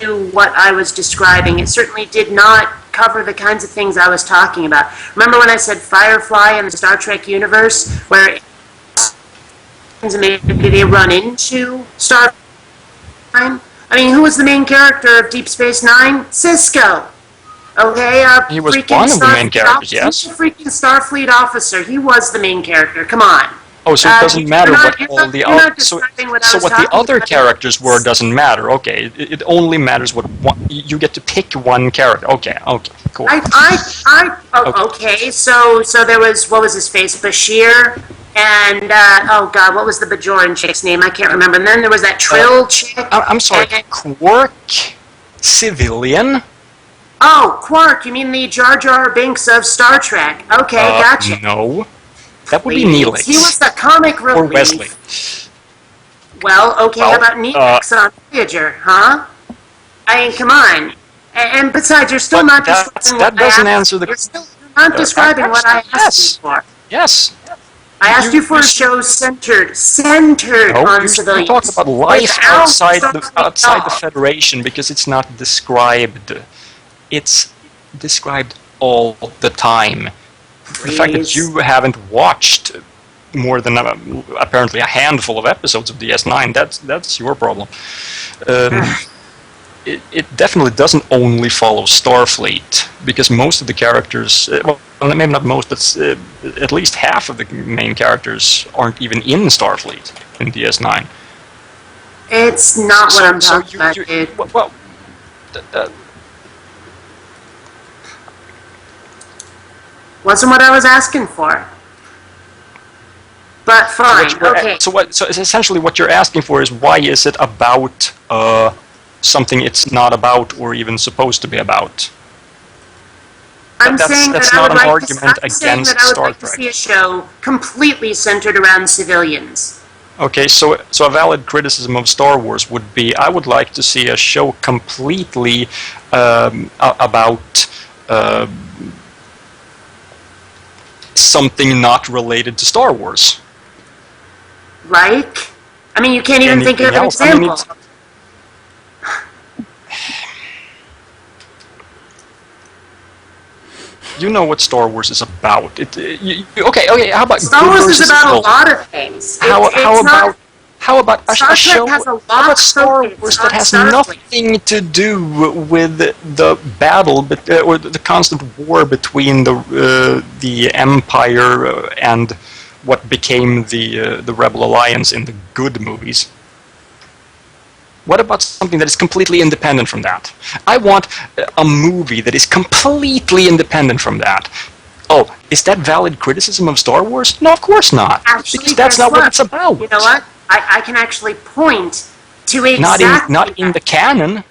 Speaker 2: knew what I was describing. It certainly did not cover the kinds of things I was talking about. Remember when I said Firefly in the Star Trek universe, where maybe they run into Star Trek? I mean, who was the main character of Deep Space Nine? Cisco. Okay,
Speaker 3: he was one of the main characters, yes.
Speaker 2: He was a freaking Starfleet officer. He was the main character. Come on.
Speaker 3: Oh, so it doesn't matter what all the other...
Speaker 2: So
Speaker 3: what the other characters were doesn't matter. Okay, it only matters what you get to pick one character. Okay, cool.
Speaker 2: Okay, so there was, what was his face? Bashir, and, oh god, what was the Bajoran chick's name? I can't remember. And then there was that Trill chick.
Speaker 3: I'm sorry, Quark, Civilian...
Speaker 2: Oh, Quark, you mean the Jar Jar Binks of Star Trek. Okay, gotcha.
Speaker 3: No. That would be Neelix.
Speaker 2: He was the comic relief.
Speaker 3: Or Wesley.
Speaker 2: Well, okay, how about Neelix on Voyager, huh? I mean, come on. And besides, you're still not describing what I asked. You're still not describing what I asked you for.
Speaker 3: Yes.
Speaker 2: I asked you for a show centered on civilians.
Speaker 3: You talk about life outside the Federation because it's not described. It's described all the time.
Speaker 2: Please.
Speaker 3: The fact that you haven't watched more than apparently a handful of episodes of DS9, that's your problem. It definitely doesn't only follow Starfleet, because most of the characters, well, maybe not most, but at least half of the main characters aren't even in Starfleet in DS9.
Speaker 2: It's not what I'm talking about, dude.
Speaker 3: Well,
Speaker 2: wasn't what I was asking for. But fine, okay.
Speaker 3: So essentially what you're asking for is, why is it about something it's not about or even supposed to be about?
Speaker 2: I'm saying that I would like to see a show completely centered around civilians.
Speaker 3: Okay, so a valid criticism of Star Wars would be, I would like to see a show completely about something not related to Star Wars.
Speaker 2: Like? I mean, you can't even think of an example.
Speaker 3: You know what Star Wars is about. Okay, how about
Speaker 2: Star Wars is about a lot of things. How
Speaker 3: about a show about Star Wars that has nothing to do with the battle, or the constant war between the Empire and what became the Rebel Alliance in the good movies? What about something that is completely independent from that? I want a movie that is completely independent from that. Oh, is that valid criticism of Star Wars? No, of course not.
Speaker 2: Actually,
Speaker 3: because that's not what it's about.
Speaker 2: You know what? I can actually point to exactly
Speaker 3: not in the canon.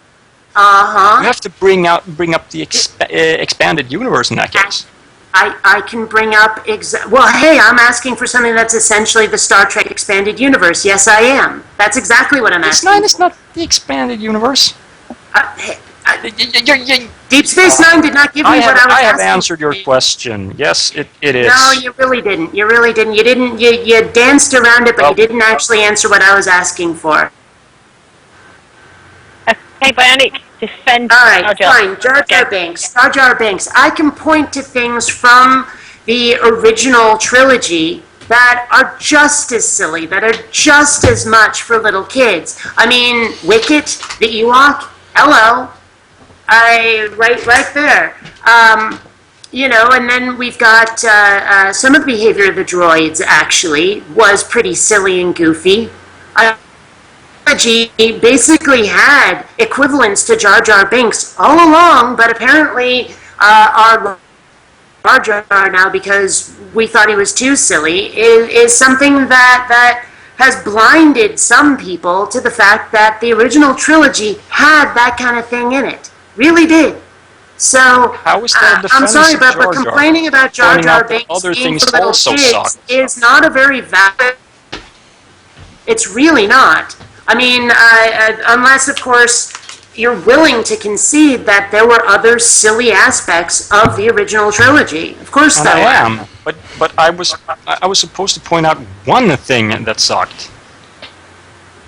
Speaker 3: You have to bring up the expanded universe in that case.
Speaker 2: I can bring up well, hey, I'm asking for something that's essentially the Star Trek expanded universe. Yes, I am. That's exactly what I'm asking.
Speaker 3: It's not the expanded universe.
Speaker 2: Deep Space Nine did not give me what I was asking.
Speaker 3: I have answered your question. Yes, it is.
Speaker 2: No, you really didn't. You really didn't. You danced around it, but you didn't actually answer what I was asking for.
Speaker 4: Okay, Bionic, defend.
Speaker 2: All right, fine. Jar Jar Binks. Jar Jar Binks. I can point to things from the original trilogy that are just as silly, that are just as much for little kids. I mean, Wicket, the Ewok. Hello. Right there. You know, and then we've got some of the behavior of the droids, actually, was pretty silly and goofy. Basically had equivalents to Jar Jar Binks all along, but apparently our Jar Jar now, because we thought he was too silly, is something that has blinded some people to the fact that the original trilogy had that kind of thing in it. Really did. So,
Speaker 3: How is that a
Speaker 2: I'm
Speaker 3: defense
Speaker 2: sorry,
Speaker 3: of
Speaker 2: but
Speaker 3: Jar Jar?
Speaker 2: complaining about Jar
Speaker 3: Pointing
Speaker 2: Jar
Speaker 3: out that
Speaker 2: Binks
Speaker 3: other
Speaker 2: being
Speaker 3: things
Speaker 2: for little
Speaker 3: also
Speaker 2: kids
Speaker 3: suck.
Speaker 2: is not a very valid... It's really not. I mean, unless, of course, you're willing to concede that there were other silly aspects of the original trilogy. Of course
Speaker 3: And
Speaker 2: there
Speaker 3: I
Speaker 2: were.
Speaker 3: am, but I was supposed to point out one thing that sucked.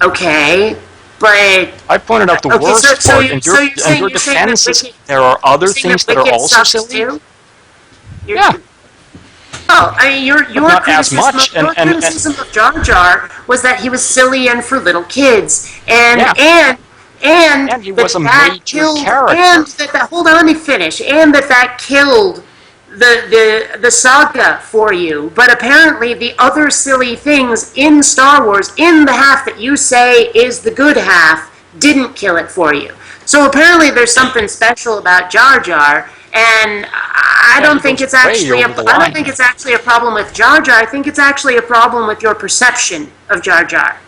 Speaker 2: Okay, but...
Speaker 3: I pointed out the
Speaker 2: Okay,
Speaker 3: worst part, and your
Speaker 2: you're
Speaker 3: defense
Speaker 2: saying
Speaker 3: is
Speaker 2: that Wicked,
Speaker 3: there are other
Speaker 2: you're saying
Speaker 3: things
Speaker 2: that
Speaker 3: that are
Speaker 2: Wicked
Speaker 3: also
Speaker 2: sucks
Speaker 3: silly.
Speaker 2: too?
Speaker 3: Yeah.
Speaker 2: Oh, I mean, your
Speaker 3: not as
Speaker 2: criticism,
Speaker 3: much,
Speaker 2: your
Speaker 3: and
Speaker 2: criticism of Jar Jar was that he was silly and for little kids, and
Speaker 3: Yeah.
Speaker 2: and
Speaker 3: And he
Speaker 2: that
Speaker 3: was a
Speaker 2: that
Speaker 3: major
Speaker 2: killed,
Speaker 3: character.
Speaker 2: and that hold on, let me finish, and that killed the saga for you. But apparently, the other silly things in Star Wars, in the half that you say is the good half, didn't kill it for you. So apparently, there's something special about Jar Jar. And I don't think it's actually a problem with Jar Jar. I think it's actually a problem with your perception of Jar Jar.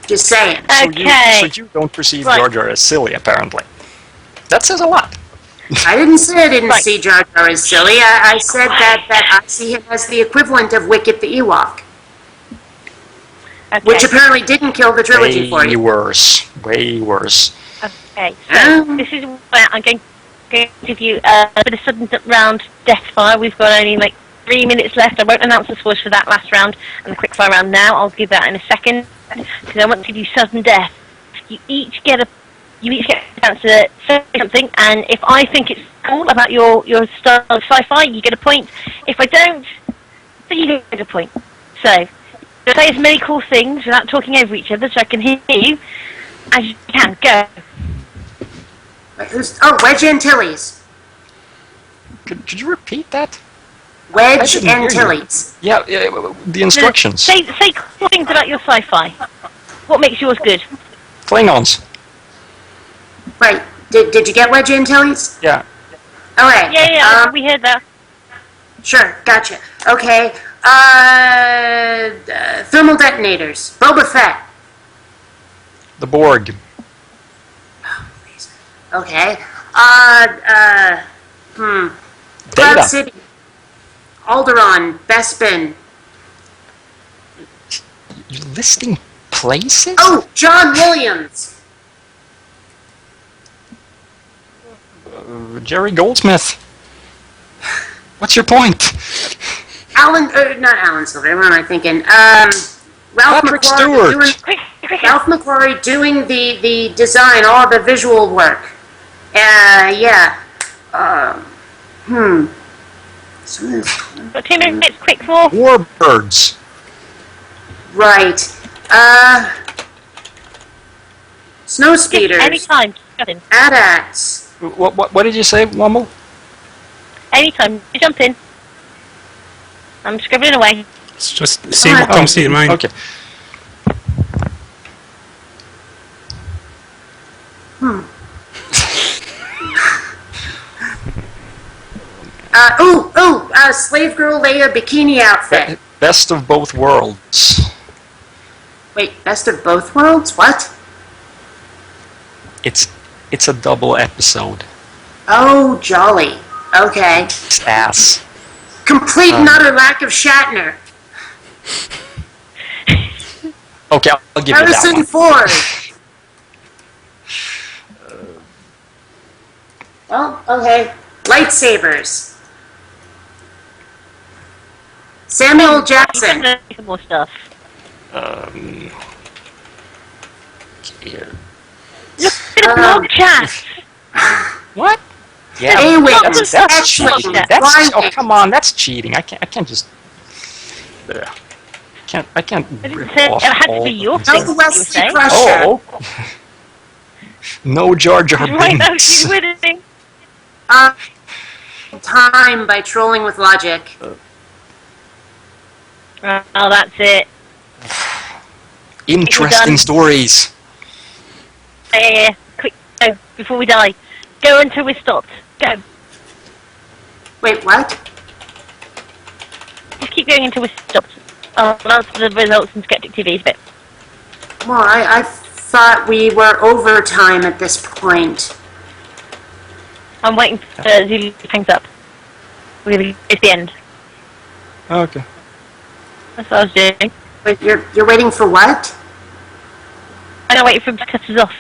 Speaker 2: Just saying.
Speaker 4: Okay.
Speaker 3: So you don't perceive Jar Jar as silly, apparently. That says a lot.
Speaker 2: I didn't say I didn't see Jar Jar as silly. I said that I see him as the equivalent of Wicket the Ewok.
Speaker 4: Okay.
Speaker 2: Which apparently didn't kill the trilogy for you.
Speaker 3: Way worse.
Speaker 4: Okay, so this is where I'm going to give you a bit of sudden round Deathfire. We've got only like 3 minutes left. I won't announce the scores for that last round and the quickfire round now. I'll give that in a second because I want to give you sudden death. You each get a chance to say something, and if I think it's cool about your style of sci-fi, you get a point. If I don't, then you don't get a point. So say as many cool things without talking over each other, so I can hear you as you can. Go.
Speaker 2: Wedge Antilles.
Speaker 3: Could you repeat that?
Speaker 2: Wedge Antilles.
Speaker 3: Yeah, the instructions.
Speaker 4: Say cool things about your sci-fi. What makes yours good?
Speaker 3: Klingons.
Speaker 2: Right. Did you get Wedge Antilles?
Speaker 3: Yeah.
Speaker 2: Alright.
Speaker 4: Yeah, we heard that.
Speaker 2: Sure, gotcha. Okay. Thermal detonators. Boba Fett.
Speaker 3: The Borg.
Speaker 2: Okay. Cloud
Speaker 3: Data.
Speaker 2: City. Alderaan. Bespin.
Speaker 3: You're listing places?
Speaker 2: Oh, John Williams.
Speaker 3: Jerry Goldsmith. What's your point?
Speaker 2: Not Alan Silver. What am I thinking? Ralph
Speaker 3: Patrick
Speaker 2: McQuarrie.
Speaker 3: Stewart.
Speaker 2: Ralph McQuarrie doing the design, all the visual work. Yeah.
Speaker 4: Got 2 minutes, quick for.
Speaker 3: Warbirds.
Speaker 2: Right. Snowspeeders.
Speaker 4: Anytime. Nothing.
Speaker 2: AT-ATs.
Speaker 3: What did you say, Womble?
Speaker 4: Anytime. You jump in. I'm scribbling away.
Speaker 5: It's just see what comes to your mind.
Speaker 3: Okay.
Speaker 2: Slave Girl Leia bikini outfit.
Speaker 3: Best of both worlds.
Speaker 2: Wait, best of both worlds? What?
Speaker 3: It's a double episode.
Speaker 2: Oh, jolly. Okay.
Speaker 3: It's ass.
Speaker 2: Complete and utter lack of Shatner.
Speaker 3: Okay, I'll give you that
Speaker 2: Harrison
Speaker 3: one.
Speaker 2: Ford. Well, okay. Lightsabers. Samuel Jackson.
Speaker 4: More stuff.
Speaker 3: Here.
Speaker 4: Look at the blog chat.
Speaker 3: What? Yeah,
Speaker 2: Anyway,
Speaker 3: that's cheating.
Speaker 2: excellent.
Speaker 3: Oh, come on, that's cheating. I can't just. I can't rip off
Speaker 4: It had to
Speaker 3: all
Speaker 4: be your
Speaker 3: the-
Speaker 4: thing.
Speaker 2: No Wesley
Speaker 4: saying?
Speaker 2: Crusher.
Speaker 3: Oh. No Jar Jar
Speaker 4: Right now,
Speaker 3: Binks.
Speaker 4: she's winning.
Speaker 2: Time by trolling with logic.
Speaker 4: Oh, that's it.
Speaker 3: Interesting
Speaker 4: done.
Speaker 3: stories.
Speaker 4: Yeah. Quick, go before we die. Go until we're stopped. Go.
Speaker 2: Wait, what?
Speaker 4: Just keep going until we're stopped. I'll announce the results in Skeptic TV's bit.
Speaker 2: Well, I thought we were overtime at this point.
Speaker 4: I'm waiting for Zulu to hangs up. It's the end.
Speaker 3: Okay.
Speaker 4: That's what I was doing.
Speaker 2: Wait, you're waiting for what?
Speaker 4: I'm waiting for him to cut us off.